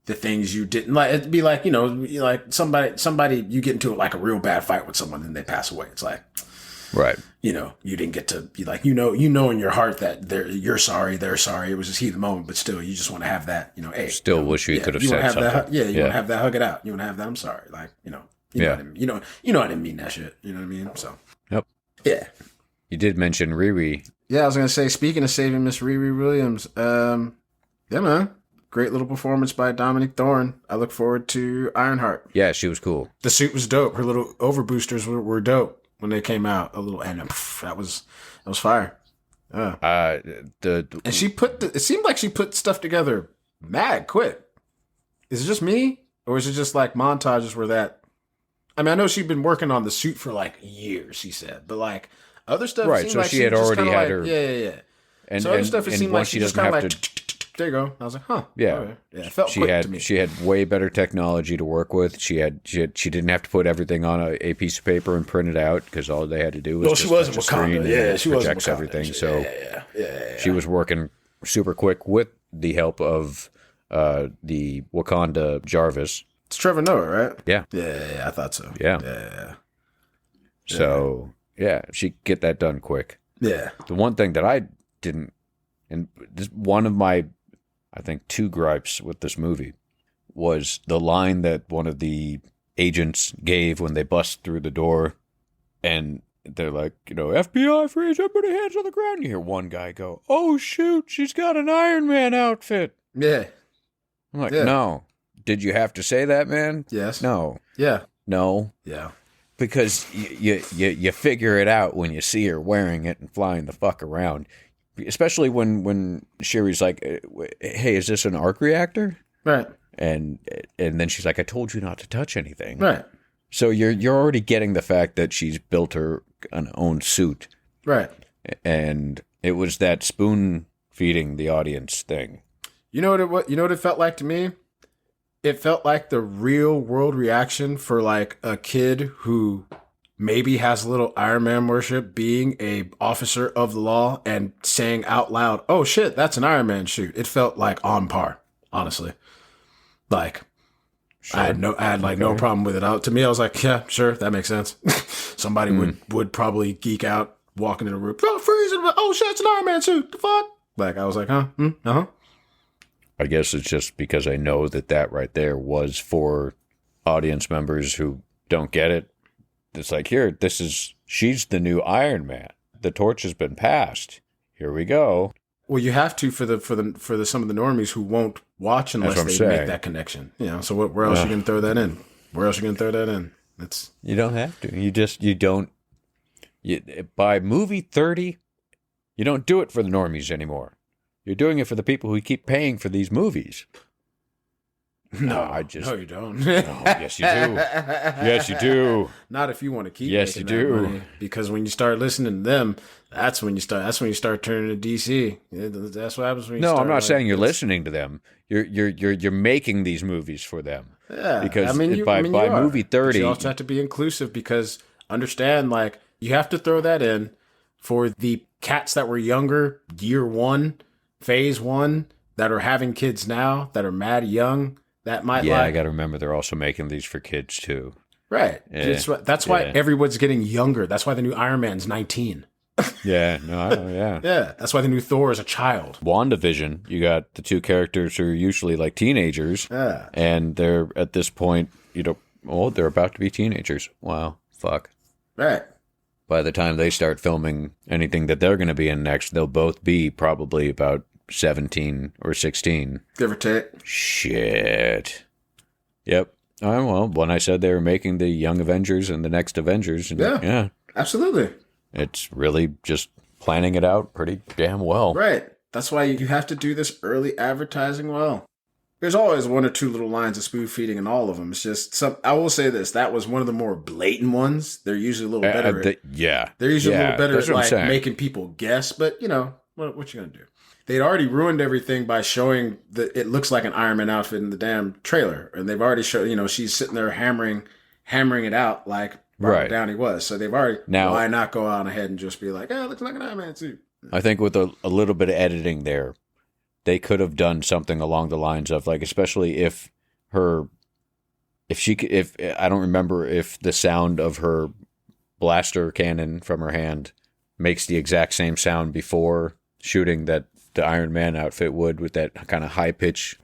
the things you didn't like. It'd be like like somebody you get into like a real bad fight with someone and they pass away. It's like. Right. You didn't get to be like, in your heart that you're sorry, they're sorry. It was just heat of the moment, but still, you just want to have that, hey. Still wish you could have said something. Want to have that, hug it out. You want to have that, I'm sorry. Like, you know what I mean? I didn't mean that shit. You know what I mean? So. Yep. Yeah. You did mention Riri. Yeah, I was going to say, speaking of saving Miss Riri Williams, yeah, man. Great little performance by Dominic Thorne. I look forward to Ironheart. Yeah, she was cool. The suit was dope. Her little overboosters were dope. When they came out a little, and that was fire. And she it seemed like she put stuff together mad quick. Is it just me, or is it just like montages where that? I mean, I know she'd been working on the suit for like years. She said, but like other stuff, right? So like she had already had her, yeah. And so other stuff, it seemed like she just kind of like. To, there you go. I was like, huh. Yeah. Right. Yeah. It felt quick to me. She had way better technology to work with. She didn't have to put everything on a piece of paper and print it out because all they had to do was she wasn't Wakanda. Yeah, she wasn't Wakanda. Everything. So yeah. She was working super quick with the help of the Wakanda Jarvis. It's Trevor Noah, right? Yeah. Yeah, I thought so. Yeah. So she get that done quick. Yeah. The one thing that I didn't, and this one of my, I think, 2 gripes with this movie was the line that one of the agents gave when they bust through the door and they're like, FBI, freeze, everybody hands on the ground. You hear one guy go, "Oh, shoot, she's got an Iron Man outfit." Yeah. I'm like, no. Did you have to say that, man? Yes. No. Yeah. No. Yeah. because you figure it out when you see her wearing it and flying the fuck around. Especially when Shuri's like, "Hey, is this an arc reactor?" Right. And then she's like, "I told you not to touch anything." Right. So you're already getting the fact that she's built her own suit. Right. And it was that spoon feeding the audience thing. You know what it felt like to me? It felt like the real world reaction for like a kid who maybe has a little Iron Man worship, being a officer of the law and saying out loud, "Oh shit, that's an Iron Man suit." It felt like on par, honestly. Like, sure. I had no problem with it. To me, I was like, yeah, sure, that makes sense. Somebody would probably geek out walking in a room. Oh, freeze! Oh shit, it's an Iron Man suit. The fuck? Like, I was like, huh? Uh-huh. I guess it's just because I know that right there was for audience members who don't get it. It's like, here, she's the new Iron Man. The torch has been passed. Here we go. Well, you have to for the some of the normies who won't watch unless they make that connection. You know, so where else are you gonna throw that in? Where else are you gonna throw that in? You don't have to. You don't. By movie 30, you don't do it for the normies anymore. You're doing it for the people who keep paying for these movies. No, you don't. No, yes, you do. Yes, you do. Not if you want to keep. Yes, you do. Money, because when you start listening to them, that's when you start turning to DC. That's what happens when you. No, start, I'm not saying you're listening to them. You're making these movies for them. Yeah, because by movie 30, but you also have to be inclusive because understand, like, you have to throw that in for the cats that were younger, year one, phase one, that are having kids now, that are mad young. That might I got to remember they're also making these for kids too. Right. That's why everyone's getting younger. That's why the new Iron Man's 19. Yeah. No, I know. Yeah. Yeah. That's why the new Thor is a child. WandaVision, you got the two characters who are usually like teenagers. Yeah. And they're at this point, they're about to be teenagers. Wow. Fuck. Right. By the time they start filming anything that they're going to be in next, they'll both be probably about 17 or 16. Give or take. Shit. Yep. Well, when I said they were making the Young Avengers and the next Avengers. Yeah. Absolutely. It's really just planning it out pretty damn well. Right. That's why you have to do this early advertising well. There's always one or two little lines of spoon feeding in all of them. It's just I will say this. That was one of the more blatant ones. They're usually a little better. They're usually a little better at like making people guess. But, what you going to do? They'd already ruined everything by showing that it looks like an Iron Man outfit in the damn trailer. And they've already shown, she's sitting there hammering it out like Robert Downey was. So they've already, why not go on ahead and just be like, it looks like an Iron Man suit. I think with a little bit of editing there, they could have done something along the lines of like, especially if I don't remember if the sound of her blaster cannon from her hand makes the exact same sound before shooting that the Iron Man outfit would, with that kind of high pitch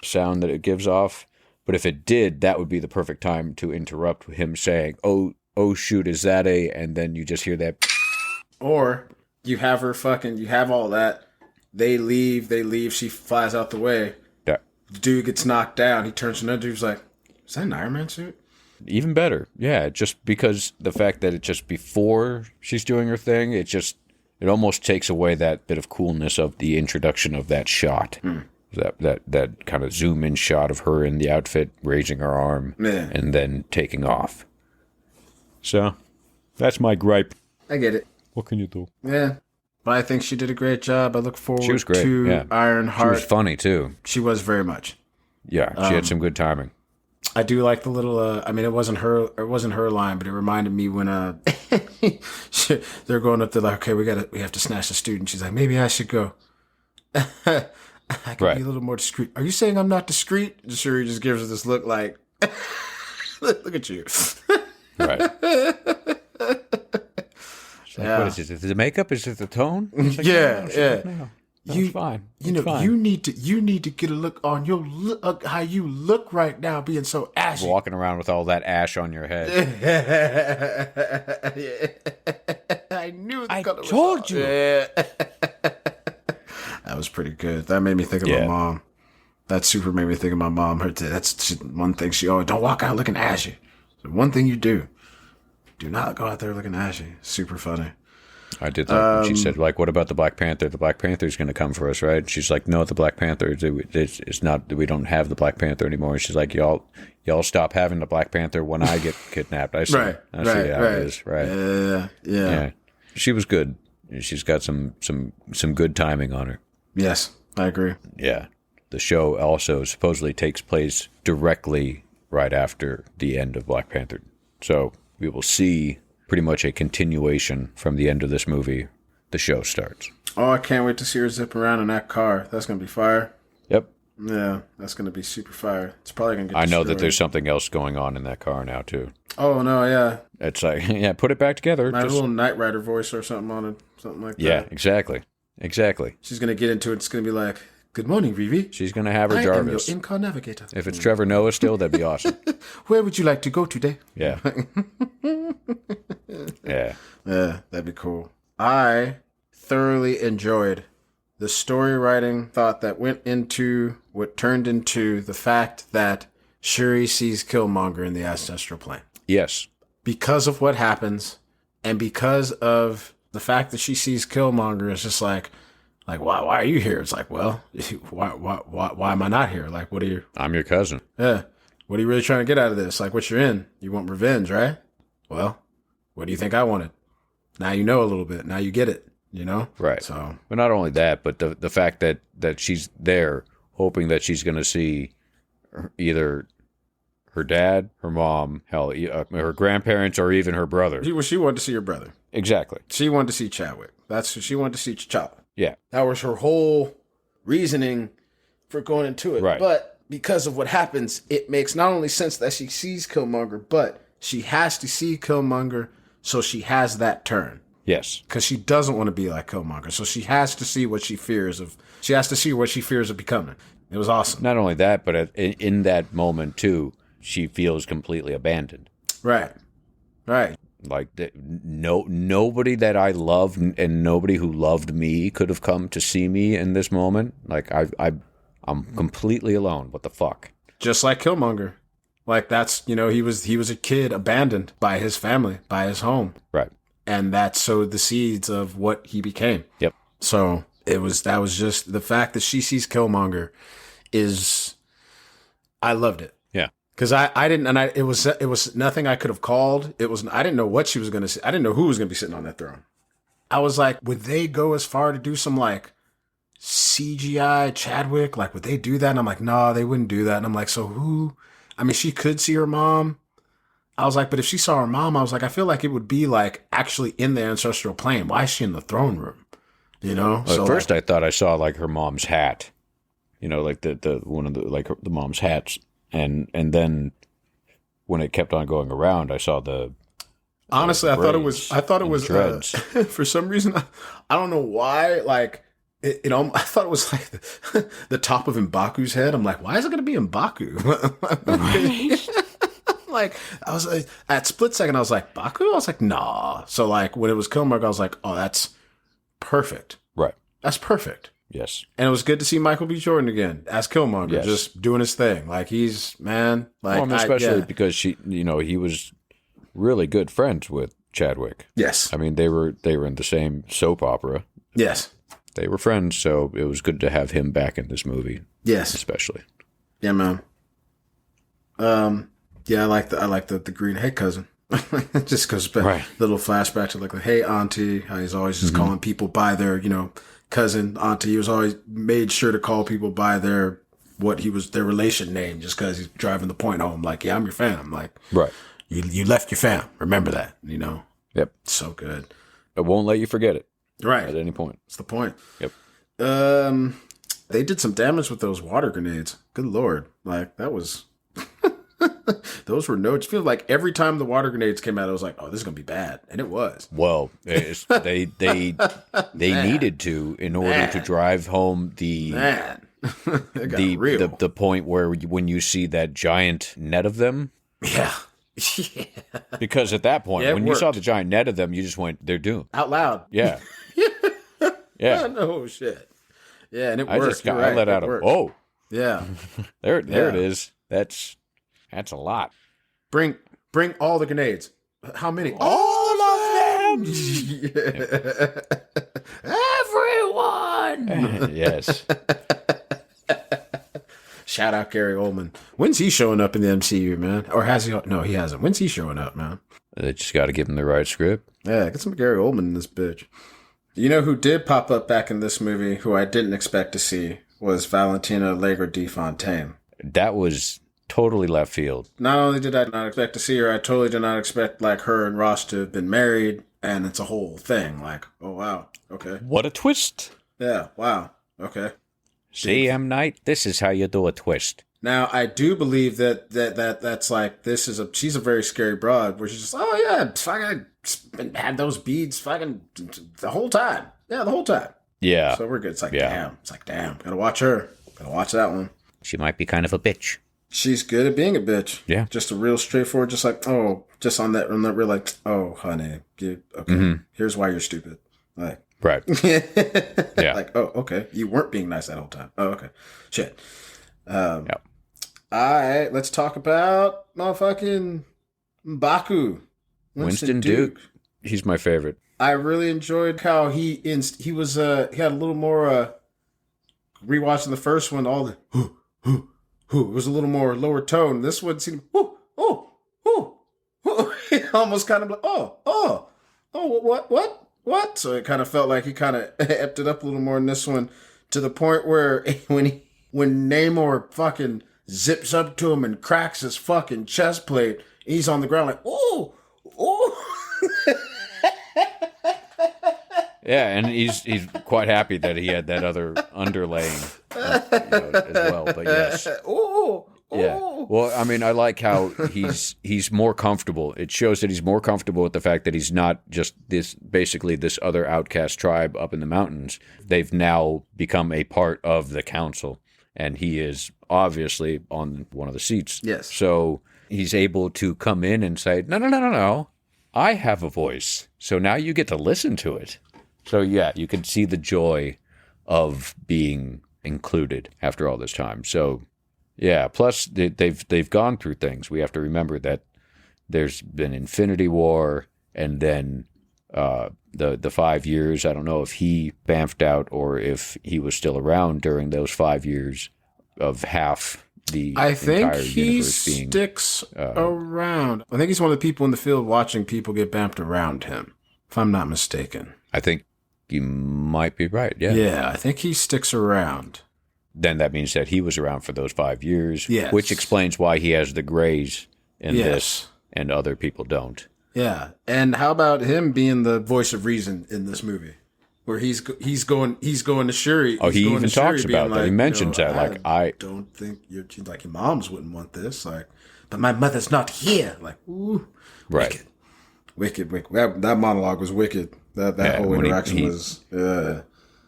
sound that it gives off. But if it did, that would be the perfect time to interrupt him saying, oh shoot, is that and then you just hear that. Or you have her you have all that. They leave, she flies out the way. Yeah. The dude gets knocked down. He turns to another dude, he's like, is that an Iron Man suit? Even better. Yeah, just because the fact that it's just before she's doing her thing, it almost takes away that bit of coolness of the introduction of that shot. That kind of zoom in shot of her in the outfit, raising her arm, and then taking off. So, that's my gripe. I get it. What can you do? Yeah. But I think she did a great job. I look forward to Ironheart. She was funny, too. She was very much. Yeah, she had some good timing. I do like the little, it wasn't her line, but it reminded me when they're going up there like, okay, we have to snatch the student. She's like, maybe I should go. I could be a little more discreet. Are you saying I'm not discreet? Sure, he just gives her this look like, look at you. Right. Like, what is it? Is it the makeup? Is it the tone? Like, No. It's fine. You need to get a look on your look, how you look right now, being so ashy. Walking around with all that ash on your head. I knew the I color was told you. That was pretty good. That made me think of my mom. That super made me think of my mom. That's one thing she always, don't walk out looking ashy. So one thing you do. Do not go out there looking ashy. Super funny. I did like when she said, like, what about the Black Panther? The Black Panther's going to come for us, right? She's like, no, the Black Panther, it's not, we don't have the Black Panther anymore. And she's like, y'all stop having the Black Panther when I get kidnapped. I see. Right. I see how it is. Right. Yeah. She was good. She's got some good timing on her. Yes, I agree. Yeah. The show also supposedly takes place directly right after the end of Black Panther. So we will see pretty much a continuation from the end of this movie. The show starts. Oh, I can't wait to see her zip around in that car. That's going to be fire. Yep. Yeah, that's going to be super fire. It's probably going to get I know destroyed. that there's something else going on in that car now, too. Oh, no, yeah. It's like, yeah, put it back together. My little Knight Rider voice or something on it. Something like that. Yeah, exactly. She's going to get into it. It's going to be like, good morning, Vivi. She's going to have her Jarvis. I am your in-car navigator. If it's Trevor Noah still, that'd be awesome. Where would you like to go today? Yeah. Yeah. Yeah, that'd be cool. I thoroughly enjoyed the story writing thought that went into what turned into the fact that Shuri sees Killmonger in the ancestral plane. Yes. Because of what happens, and because of the fact that she sees Killmonger, it's just like, why are you here? It's like, well, why am I not here? Like, what are you? I'm your cousin. Yeah. What are you really trying to get out of this? Like, what you're in? You want revenge, right? Well, what do you think I wanted? Now you know a little bit. Now you get it, you know? Right. So, but not only that, but the fact that she's there hoping that she's going to see either her dad, her mom, hell, her grandparents, or even her brother. She wanted to see her brother. Exactly. She wanted to see Chadwick. She wanted to see T'Challa. Yeah. That was her whole reasoning for going into it. Right. But because of what happens, it makes not only sense that she sees Killmonger, but she has to see Killmonger, so she has that turn. Yes. Because she doesn't want to be like Killmonger. So she has to see what she fears of. She has to see what she fears of becoming. It was awesome. Not only that, but in that moment, too, she feels completely abandoned. Right. Like, nobody that I loved and nobody who loved me could have come to see me in this moment. Like, I'm completely alone. What the fuck? Just like Killmonger. Like, that's, he was a kid abandoned by his family, by his home. Right. And that sowed the seeds of what he became. Yep. So that was just the fact that she sees Killmonger I loved it. Yeah. Because it was nothing I could have called. I didn't know what she was going to say. I didn't know who was going to be sitting on that throne. I was like, would they go as far to do some like CGI Chadwick? Like, would they do that? And I'm like, no, they wouldn't do that. And I'm like, so who? I mean, she could see her mom. I was like, but if she saw her mom, I was like, I feel like it would be like actually in the ancestral plane. Why is she in the throne room? Well, so at first I thought I saw like her mom's hat, like the one of the like the mom's hats, and then when it kept on going around, I saw the. Honestly, I thought it was dreads. For some reason, I don't know why. Like I thought it was like the top of M'Baku's head. I'm like, why is it going to be M'Baku? Like, I was like, at split second, I was like, Baku? I was like, nah. So like when it was Killmonger, I was like, oh, that's perfect. Right. That's perfect. Yes. And it was good to see Michael B. Jordan again as Killmonger, yes. Just doing his thing. Like he's, man, like. Well, especially because he was really good friends with Chadwick. Yes. I mean, they were in the same soap opera. Yes. They were friends, so it was good to have him back in this movie. Yes. Especially. Yeah, man. Yeah, I like the green. Hey, cousin. It just goes back, right. Little flashback to like, hey, auntie. How he's always just calling people by their, cousin, auntie. He was always made sure to call people by their relation name, just because he's driving the point home. Like, yeah, I'm your fam. Like, right. You left your fam. Remember that. Yep. So good. It won't let you forget it. Right. At any point. That's the point. Yep. They did some damage with those water grenades. Good Lord. Like, that was. Those were notes. Feel like every time the water grenades came out, I was like, "Oh, this is gonna be bad," and it was. Well, they needed to in order to drive home the the point where when you see that giant net of them. Yeah. Because at that point, when you saw the giant net of them, you just went, "They're doomed." Out loud. Yeah. Yeah. No shit. Yeah, and it worked. I let out a oh. Yeah. There it is. That's a lot. Bring all the grenades. How many? All of them. Everyone. Yes. Shout out Gary Oldman. When's he showing up in the MCU, man? Or has he? No, he hasn't. When's he showing up, man? They just got to give him the right script. Yeah, get some Gary Oldman in this bitch. You know who did pop up back in this movie, who I didn't expect to see, was Valentina Allegra de Fontaine. That was totally left field. Not only did I not expect to see her, I totally did not expect like her and Ross to have been married, and it's a whole thing. Like, oh wow, okay, What a twist. yeah, wow, okay. See, M. Night, this is how you do a twist. Now I do believe that's like she's a very scary broad where she's just fucking had those beads fucking the whole time. Yeah, the whole time. Yeah. So we're good. It's like damn. Gotta watch her. Gotta watch that one. She might be kind of a bitch. She's good at being a bitch. Yeah. Just a real straightforward, just like, just on that real like, oh honey, here's why you're stupid. Like Right. Yeah. Like, oh, okay. You weren't being nice that whole time. Oh, okay. Shit. Yep. All right, let's talk about motherfucking M'Baku. Winston Duke. He's my favorite. I really enjoyed how he had a little more rewatching the first one, all the it was a little more lower tone. This one seemed almost kind of like what? So it kind of felt like he kind of epped it up a little more in this one, to the point where when Namor fucking zips up to him and cracks his fucking chest plate, he's on the ground like, oh. Yeah, and he's quite happy that he had that other underlaying as well. But yes, yeah. Well, I mean, I like how he's more comfortable. It shows that he's more comfortable with the fact that he's not just this other outcast tribe up in the mountains. They've now become a part of the council, and he is obviously on one of the seats. Yes. So he's able to come in and say, no. I have a voice, so now you get to listen to it. So yeah, you can see the joy of being included after all this time. So yeah, plus they've gone through things. We have to remember that there's been Infinity War, and then the 5 years. I don't know if he bamfed out or if he was still around during those 5 years of half the I think entire he universe being sticks around. I think he's one of the people in the field watching people get bamped around him, if I'm not mistaken. I think you might be right, yeah. Yeah, I think he sticks around. Then that means that he was around for those 5 years, yes. Which explains why he has the grays in Yes. this and other people don't. Yeah, and how about him being the voice of reason in this movie, where he's going to Shuri? Oh, he's he going even to Shuri talks being about that. He mentions that. Like, I don't think your moms wouldn't want this. Like, but my mother's not here. Like, ooh, right. Wicked. That monologue was wicked. That whole interaction was.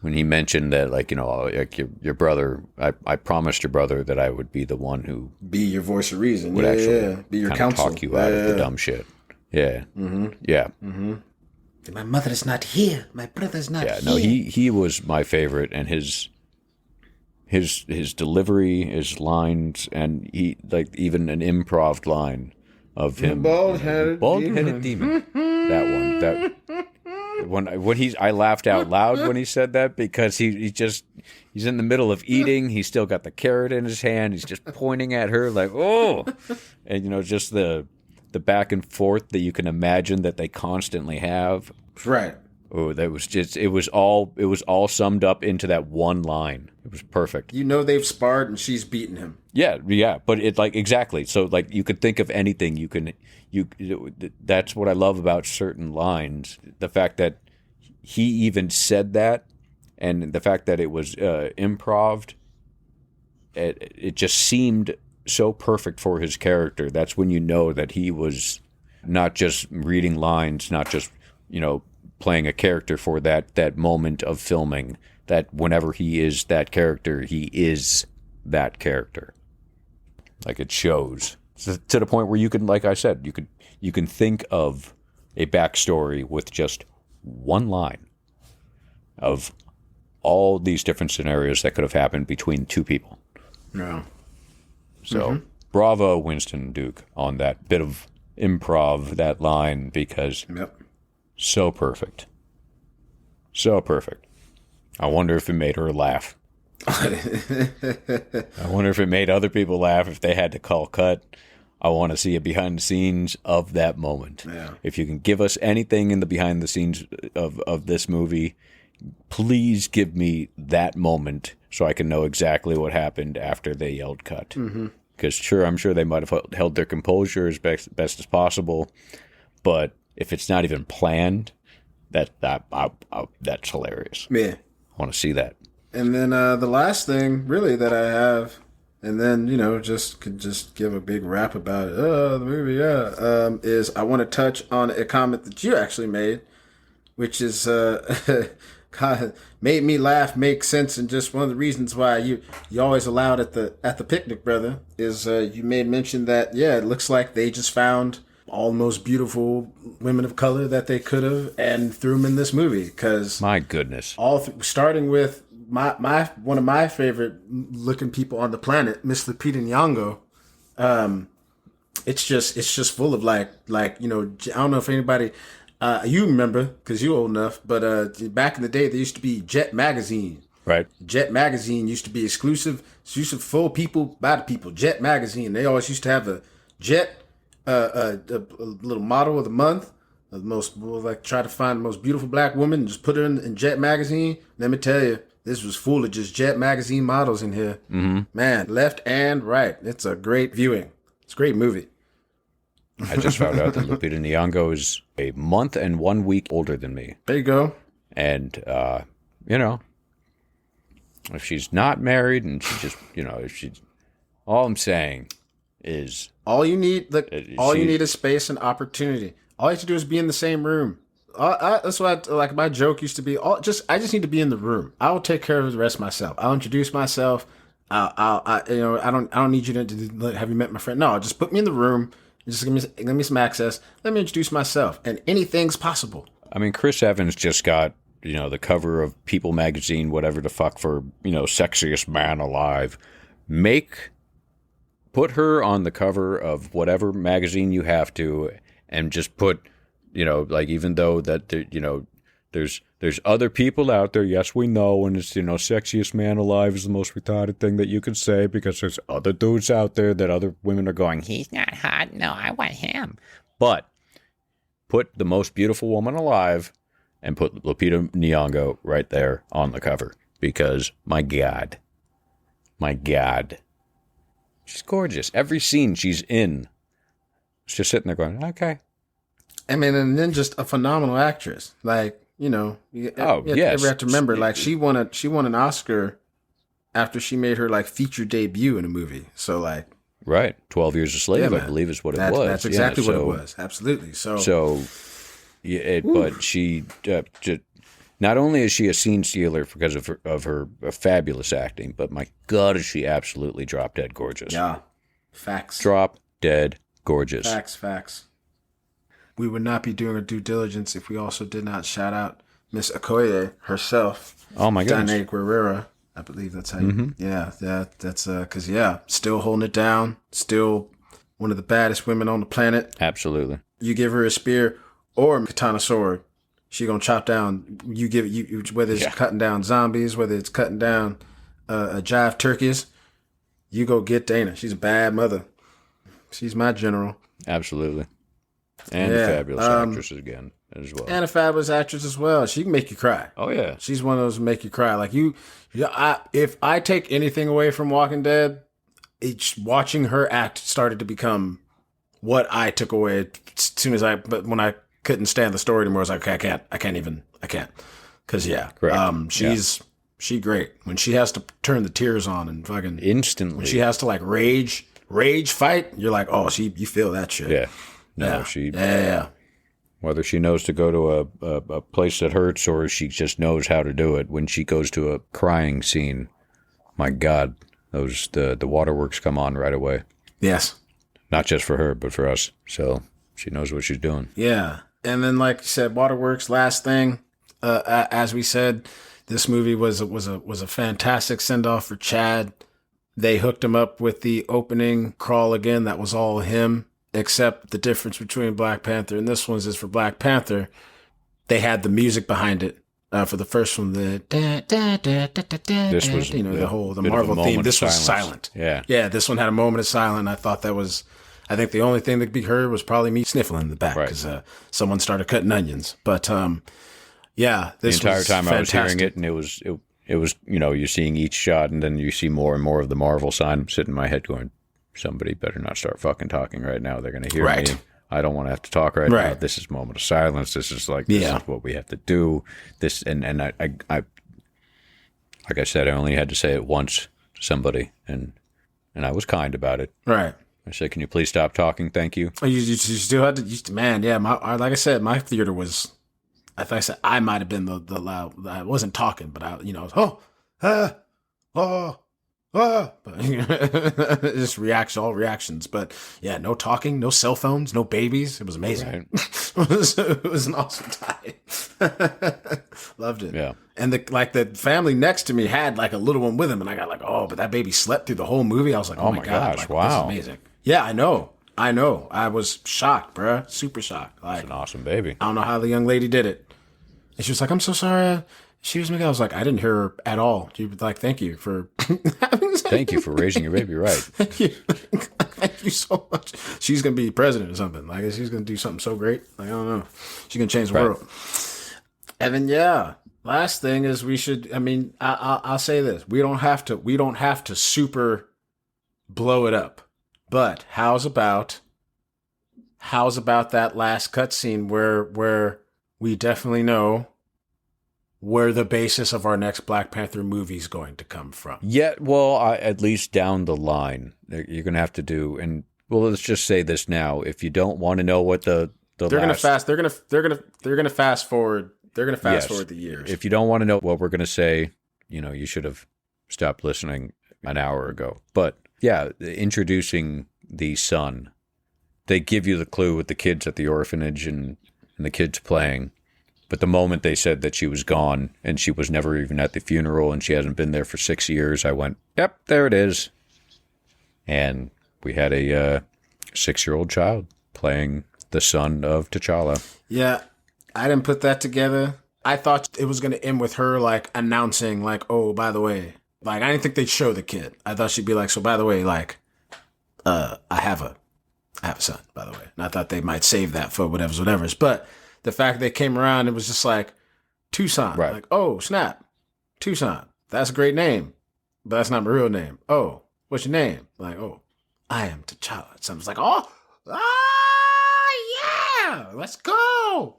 When he mentioned that, like, like your brother, I promised your brother that I would be the one who be your voice of reason. Would actually be your kind counsel. of talk you out of the dumb shit. Yeah. Mm-hmm. Yeah. Mm-hmm. My mother is not here. My brother's not here. Yeah. No, he was my favorite, and his delivery, his lines, and he like even an improv line of him. Bald-headed demon. That one. I laughed out loud when he said that, because he's in the middle of eating. He's still got the carrot in his hand. He's just pointing at her like, oh, and just the back and forth that you can imagine that they constantly have. Right. Oh, that was just it was all summed up into that one line. It was perfect. They've sparred and she's beaten him. Yeah, but it like exactly. So like you could think of anything. That's what I love about certain lines. The fact that he even said that, and the fact that it was improv. It just seemed so perfect for his character. That's when you know that he was not just reading lines, not just playing a character for that moment of filming. That whenever he is that character, he is that character. Like it shows to the point where you can, like I said, you can think of a backstory with just one line of all these different scenarios that could have happened between two people. Yeah. So bravo, Winston Duke, on that bit of improv that line because so perfect. So perfect. I wonder if it made her laugh. I wonder if it made other people laugh if they had to call cut. I want to see a behind the scenes of that moment. Yeah. If you can give us anything in the behind the scenes of this movie, please give me that moment so I can know exactly what happened after they yelled cut. Because I'm sure they might have held their composure as best as possible. But if it's not even planned, that's hilarious. Yeah. I want to see that. And then the last thing, really, that I have, and then, could just give a big rap about it. The movie, is I want to touch on a comment that you actually made, which is God, made me laugh, make sense, and just one of the reasons why you always allowed at the picnic, brother, is you made mention that it looks like they just found all the most beautiful women of color that they could have and threw them in this movie. Because my goodness, starting with my one of my favorite looking people on the planet, Miss Lupita Nyong'o. It's just full of like I don't know if anybody you remember because you're old enough, but back in the day there used to be Jet Magazine. Right. Jet Magazine used to be exclusive for people by the people. Jet Magazine. They always used to have a Jet a little model of the month. Try to find the most beautiful black woman and just put her in Jet Magazine. Let me tell you, this was full of just Jet Magazine models in here. Mm-hmm. Man, left and right. It's a great viewing. It's a great movie. I just found out that Lupita Nyong'o is a month and 1 week older than me. There you go. And, if she's not married and she just, all I'm saying is... All you need is space and opportunity. All you have to do is be in the same room. That's what my joke used to be. I just need to be in the room. I will take care of the rest myself. I'll introduce myself. I don't need you to have you met my friend. No, just put me in the room. Just give me some access. Let me introduce myself, and anything's possible. I mean, Chris Evans just got the cover of People magazine, whatever the fuck, for sexiest man alive. Put her on the cover of whatever magazine you have to, and just put, even though that, there's other people out there. Yes, we know. And it's, sexiest man alive is the most retarded thing that you can say because there's other dudes out there that other women are going, he's not hot. No, I want him. But put the most beautiful woman alive and put Lupita Nyong'o right there on the cover because my God, she's gorgeous. Every scene she's in, she's just sitting there going, okay. I mean, and then just a phenomenal actress. Like, you yes. ever have to remember, like she won an Oscar after she made her feature debut in a movie. So right, 12 Years a Slave, I believe is what it was. That's exactly what it was. Absolutely. But she not only is she a scene stealer because of her fabulous acting, but my God, is she absolutely drop dead gorgeous. Yeah, facts. Drop dead gorgeous. Facts. We would not be doing our due diligence if we also did not shout out Miss Okoye herself. Oh my goodness. Danae Guerrera. I believe that's how you... Yeah, that's... Because, still holding it down. Still one of the baddest women on the planet. Absolutely. You give her a spear or a katana sword, she gonna chop down... whether it's cutting down zombies, whether it's cutting down jive turkeys, you go get Dana. She's a bad mother. She's my general. Absolutely. And a fabulous actress again as well. And a fabulous actress as well. She can make you cry. Oh yeah, she's one of those who make you cry. If I take anything away from Walking Dead, watching her act started to become what I took away as soon as but when I couldn't stand the story anymore, I was like, okay, I can't. Because she's great when she has to turn the tears on and fucking instantly. When she has to rage fight, you're like, oh, you feel that shit. Yeah. No, whether she knows to go to a place that hurts or she just knows how to do it. When she goes to a crying scene, my God, the waterworks come on right away. Yes. Not just for her, but for us. So she knows what she's doing. Yeah. And then, like you said, waterworks, last thing, as we said, this movie was a fantastic send-off for Chad. They hooked him up with the opening crawl again. That was all him. except the difference between Black Panther and this one's is for Black Panther, they had the music behind it. For the first one, the This was the Marvel theme. This was silent. Yeah. This one had a moment of silence. I thought that was, I think the only thing that could be heard was probably me sniffling in the back because someone started cutting onions. But yeah, this the entire was time fantastic. I was hearing it, and it was you're seeing each shot, and then you see more and more of the Marvel sign. I'm sitting in my head going, somebody better not start fucking talking right now. They're going to hear me. I don't want to have to talk right now. This is moment of silence. This is like, this is what we have to do. This, and I, like I said, I only had to say it once to somebody, and I was kind about it. Right. I said, "Can you please stop talking? Thank you." You still had to, man. Yeah, like I said, my theater was. I thought I said I might have been the loud. I wasn't talking, but I, but just all reactions. But yeah, no talking, no cell phones, no babies. It was amazing. Right. it was an awesome time. Loved it. Yeah. And the family next to me had like a little one with him, and I got like, oh, but that baby slept through the whole movie. I was like, oh my God, gosh, like, wow, this is amazing. Yeah, I know. I was shocked, bruh. Super shocked. Like, it's an awesome baby. I don't know how the young lady did it. And she was like, I'm so sorry. She was me. I was like, I didn't hear her at all. She was like, thank you for having sex. Thank you for raising your baby right. Thank you. Thank you so much. She's going to be president or something. Like, she's going to do something so great. Like, I don't know. She's going to change the world. And then, yeah, last thing is we should, I mean, I'll say this. We don't have to super blow it up. But how's about that last cutscene where we definitely know where the basis of our next Black Panther movie is going to come from? Yeah, well, at least down the line, you're going to have to do. And well, let's just say this now: if you don't want to know what they're going to fast forward. They're going to fast forward the years. If you don't want to know what we're going to say, you should have stopped listening an hour ago. But yeah, introducing the son, they give you the clue with the kids at the orphanage and the kids playing. But the moment they said that she was gone and she was never even at the funeral and she hasn't been there for 6 years, I went, yep, there it is. And we had a 6-year-old child playing the son of T'Challa. Yeah, I didn't put that together. I thought it was going to end with her like announcing like, oh, by the way, like I didn't think they'd show the kid. I thought she'd be like, so by the way, like, I have a son, by the way. And I thought they might save that for whatever's. But the fact they came around, it was just like Tucson. Right. Like, oh, snap. Tucson. That's a great name. But that's not my real name. Oh, what's your name? Like, oh, I am T'Challa. So I was like, yeah, let's go.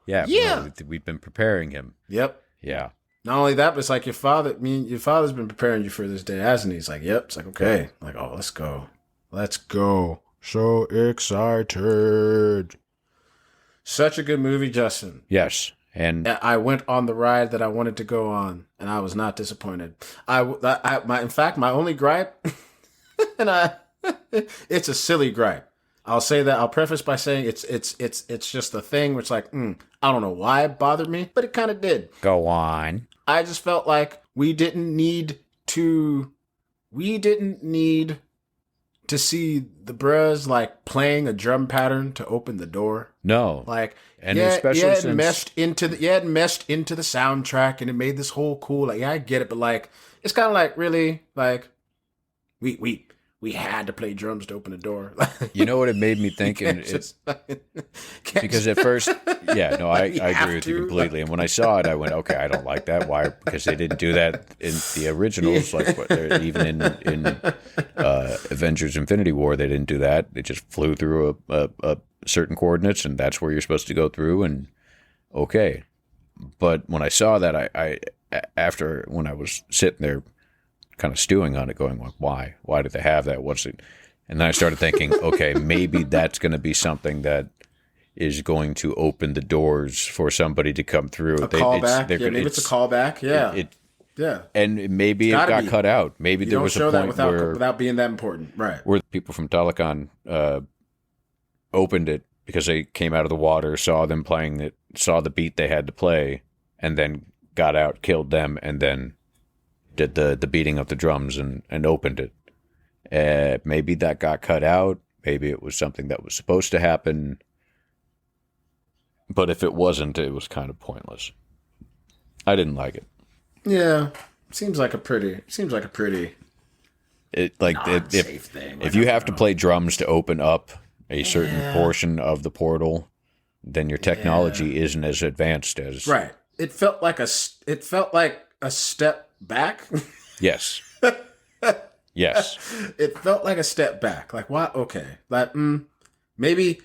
Yeah. No, we've been preparing him. Yep. Yeah. Not only that, but it's like your father's been preparing you for this day, hasn't he? He's like, yep. It's like, okay. Like, oh, let's go. So excited. Such a good movie, Justin. Yes. And I went on the ride that I wanted to go on, and I was not disappointed. In fact, my only gripe, it's a silly gripe. I'll say that. I'll preface by saying it's just a thing which like, I don't know why it bothered me, but it kind of did. Go on. I just felt like we didn't need to see the bros like playing a drum pattern to open the door. No. Like, and especially it meshed into the soundtrack and it made this whole cool, like, yeah, I get it, but like, it's kind of like, really, like, we had to play drums to open the door. You know what it made me think? Because at first, yeah, no, I agree with you completely. And when I saw it, I went, okay, I don't like that. Why? Because they didn't do that in the originals. Like even in Avengers Infinity War, they didn't do that. They just flew through a certain coordinates, and that's where you're supposed to go through. And okay. But when I saw that, when I was sitting there kind of stewing on it, going like, why did they have that? What's it? And then I started thinking, okay, maybe that's going to be something that is going to open the doors for somebody to come through. Callback. Maybe it's a callback. Yeah. Yeah. And maybe it got cut out. Maybe there was a point without being that important. Right. Where the people from Telecon opened it because they came out of the water, saw them playing it, saw the beat they had to play, and then got out, killed them, and then did the beating of the drums and opened it. Maybe that got cut out. Maybe it was something that was supposed to happen. But if it wasn't, it was kind of pointless. I didn't like it. Yeah, seems like a pretty if thing. If you have to play drums to open up a certain portion of the portal, then your technology isn't as advanced as right. It felt like a step back. Yes. Yes. It felt like a step back. Like, what? Okay. Like, maybe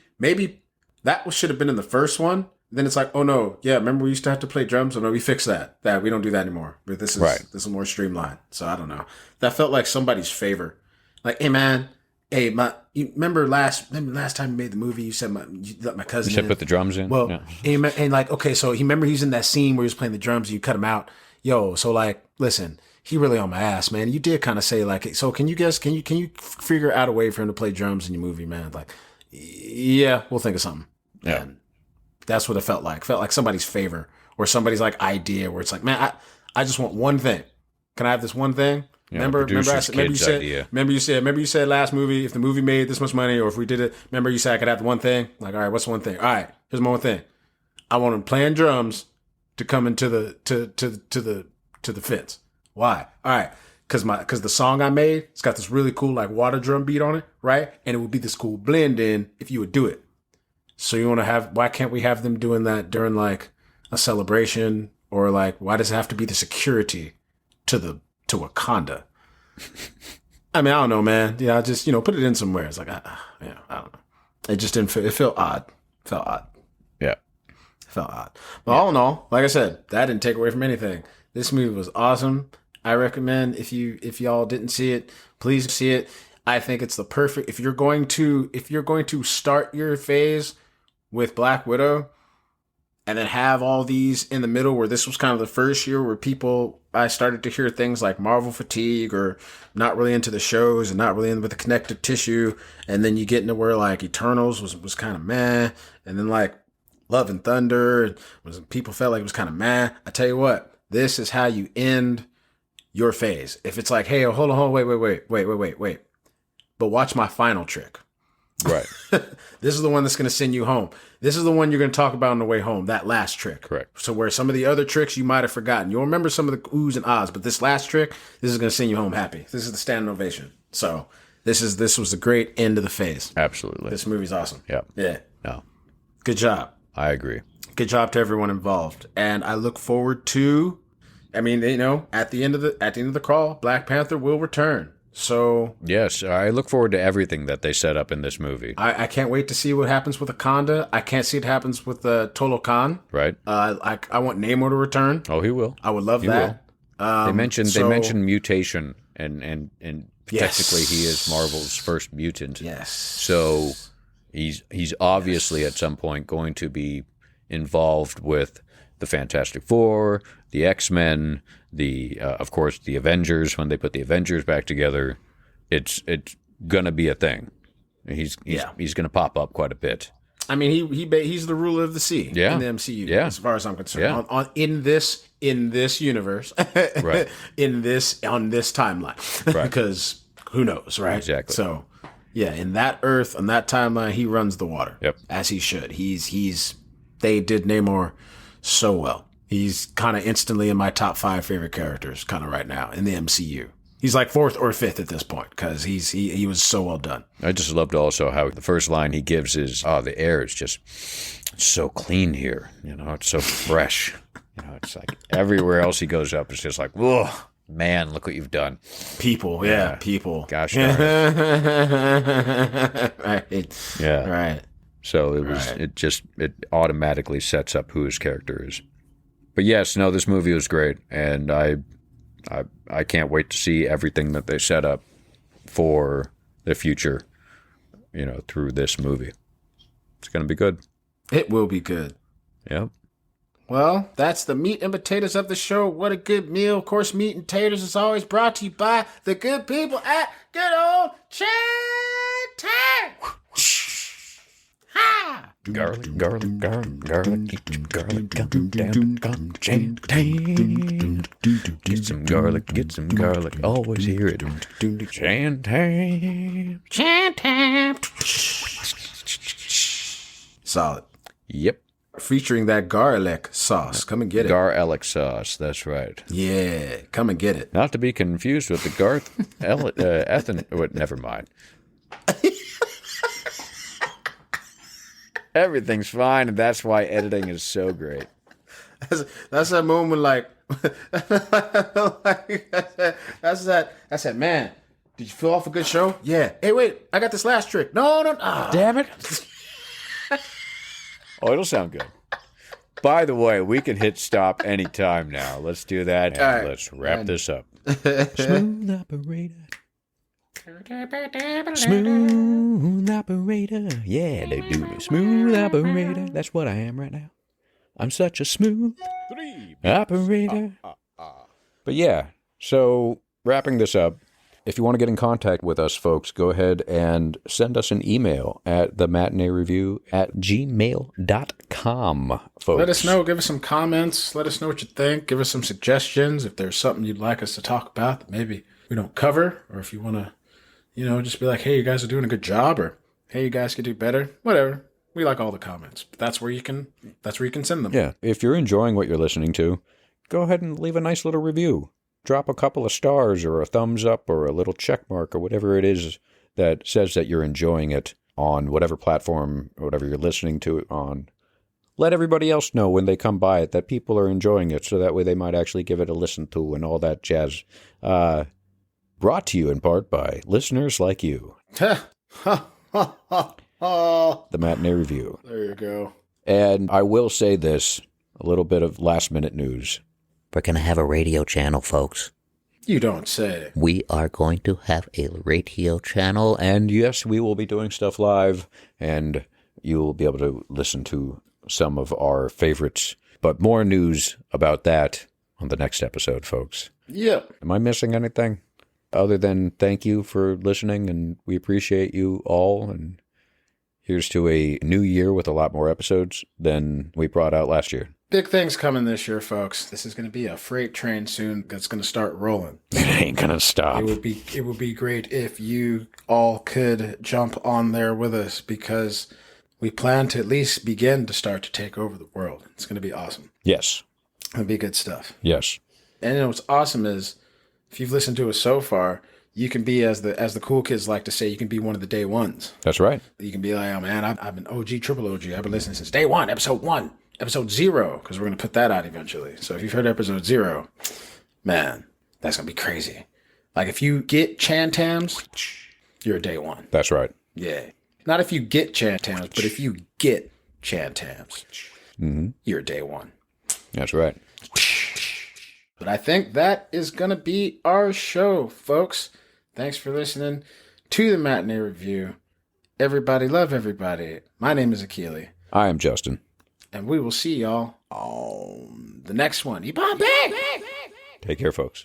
that should have been in the first one. Then it's like, oh no, yeah, remember we used to have to play drums? Oh no, we fixed that. That we don't do that anymore. But this is more streamlined. So I don't know. That felt like somebody's favor. Like, hey man, you remember last time you made the movie, you said you let my cousin you said put the drums in? Well, and like, okay, so he was in that scene where he was playing the drums and you cut him out. Yo, so like, listen, he really on my ass, man. You did kind of say like, so can you figure out a way for him to play drums in your movie, man? Like, yeah, we'll think of something. Yeah. And that's what it felt like. It felt like somebody's favor or somebody's like idea where it's like, man, I just want one thing. Can I have this one thing? Yeah, remember you said last movie, if the movie made this much money or if we did it, remember you said I could have the one thing? Like, all right, what's the one thing? All right, here's my one thing. I want him playing drums to come into the fence. Why? All right. Cause the song I made, it's got this really cool like water drum beat on it, right? And it would be this cool blend in if you would do it. So you want to why can't we have them doing that during like a celebration or like, why does it have to be the security to Wakanda? I mean, I don't know, man. Yeah, just, put it in somewhere. It's like, I don't know. It just didn't feel, it felt odd. Yeah. Felt odd. But all in all, like I said, that didn't take away from anything. This movie was awesome. I recommend if y'all didn't see it, please see it. I think it's the perfect, if you're going to start your phase with Black Widow and then have all these in the middle where this was kind of the first year where I started to hear things like Marvel fatigue or not really into the shows and not really in with the connective tissue. And then you get into where like Eternals was kind of meh. And then like Love and Thunder people felt like it was kind of meh. I tell you what, this is how you end your phase. If it's like, hey, hold on, wait. But watch my final trick. Right. This is the one that's going to send you home. This is the one you're going to talk about on the way home. That last trick. Correct. So where some of the other tricks you might have forgotten. You'll remember some of the oohs and ahs, but this last trick, this is going to send you home happy. This is the standing ovation. So this was a great end of the phase. Absolutely. This movie's awesome. Yep. Yeah. No. Good job. I agree. Good job to everyone involved. And I look forward to, at the end of the crawl, Black Panther will return. So yes, I look forward to everything that they set up in this movie. I can't wait to see what happens with Wakanda. I can't see it happens with Tolo Khan. Right. I want Namor to return. Oh, he will. I would love that. They mentioned mutation and technically he is Marvel's first mutant. Yes. So he's obviously at some point going to be involved with the Fantastic Four, the X-Men, of course the Avengers. When they put the Avengers back together, it's gonna be a thing. He's gonna pop up quite a bit. I mean, he's the ruler of the sea in the MCU. Yeah. As far as I'm concerned, in this universe, right? on this timeline, right? Because who knows, right? Exactly. So yeah, in that Earth, on that timeline, he runs the water. Yep. As he should. They did Namor so well. He's kind of instantly in my top 5 favorite characters kind of right now in the MCU. He's like 4th or 5th at this point because he was so well done. I just loved also how the first line he gives is, the air is just so clean here. It's so fresh. It's like everywhere else he goes up, it's just like, whoa, man, look what you've done. People. Gosh darn it. Right. Yeah. Right. So it automatically sets up who his character is. But yes, no, this movie was great, and I can't wait to see everything that they set up for the future, through this movie. It's going to be good. It will be good. Yep. Well, that's the meat and potatoes of the show. What a good meal. Of course, meat and taters is always brought to you by the good people at good old Cheddar. Ha! Garlic, garlic, garlic, garlic, eat some garlic, gum, down, gum, chanting. Get some garlic, always hear it. Chanting. Chanting. Solid. Yep. Featuring that garlic sauce. Come and get it. Garlic sauce, that's right. Yeah, come and get it. Not to be confused with the never mind. Everything's fine, and that's why editing is so great. That's that moment like, that's that, man, did you feel off a good show? Yeah. Hey, wait, I got this last trick. No. Damn it. Oh, it'll sound good. By the way, we can hit stop anytime now. Let's do that, and right. Let's wrap this up. Smooth operator. Smooth operator. Yeah, they do me. Smooth operator. That's what I am right now. I'm such a smooth operator. But yeah, so wrapping this up, if you want to get in contact with us, folks, go ahead and send us an email at thematineereview@gmail.com, folks. Let us know. Give us some comments. Let us know what you think. Give us some suggestions. If there's something you'd like us to talk about that maybe we don't cover, or if you want to, just be like, hey, you guys are doing a good job, or hey, you guys could do better. Whatever. We like all the comments. But that's where you can send them. Yeah. If you're enjoying what you're listening to, go ahead and leave a nice little review. Drop a couple of stars or a thumbs up or a little check mark or whatever it is that says that you're enjoying it on whatever platform or whatever you're listening to it on. Let everybody else know when they come by it that people are enjoying it, so that way they might actually give it a listen to and all that jazz. Brought to you in part by listeners like you. The Matinee Review. There you go. And I will say this, a little bit of last minute news. We're going to have a radio channel, folks. You don't say. We are going to have a radio channel. And yes, we will be doing stuff live, and you will be able to listen to some of our favorites. But more news about that on the next episode, folks. Yep. Am I missing anything? Other than thank you for listening, and we appreciate you all. And here's to a new year with a lot more episodes than we brought out last year. Big things coming this year, folks. This is going to be a freight train soon that's going to start rolling. It ain't going to stop. It would be great if you all could jump on there with us, because we plan to at least begin to start to take over the world. It's going to be awesome. Yes. It'll be good stuff. Yes. And what's awesome is, if you've listened to us so far, you can be, as the cool kids like to say, you can be one of the day ones. That's right. You can be like, oh man, I've been OG, triple OG. I've been listening since day one, episode 0, because we're going to put that out eventually. So if you've heard episode 0, man, that's going to be crazy. Like, if you get Chantams, you're a day one. That's right. Yeah. Not if you get Chantams, but if you get Chantams, you're a day one. That's right. But I think that is going to be our show, folks. Thanks for listening to the Matinee Review. Everybody love everybody. My name is Akili. I am Justin. And we will see y'all on the next one. Ypom Bang! Take care, folks.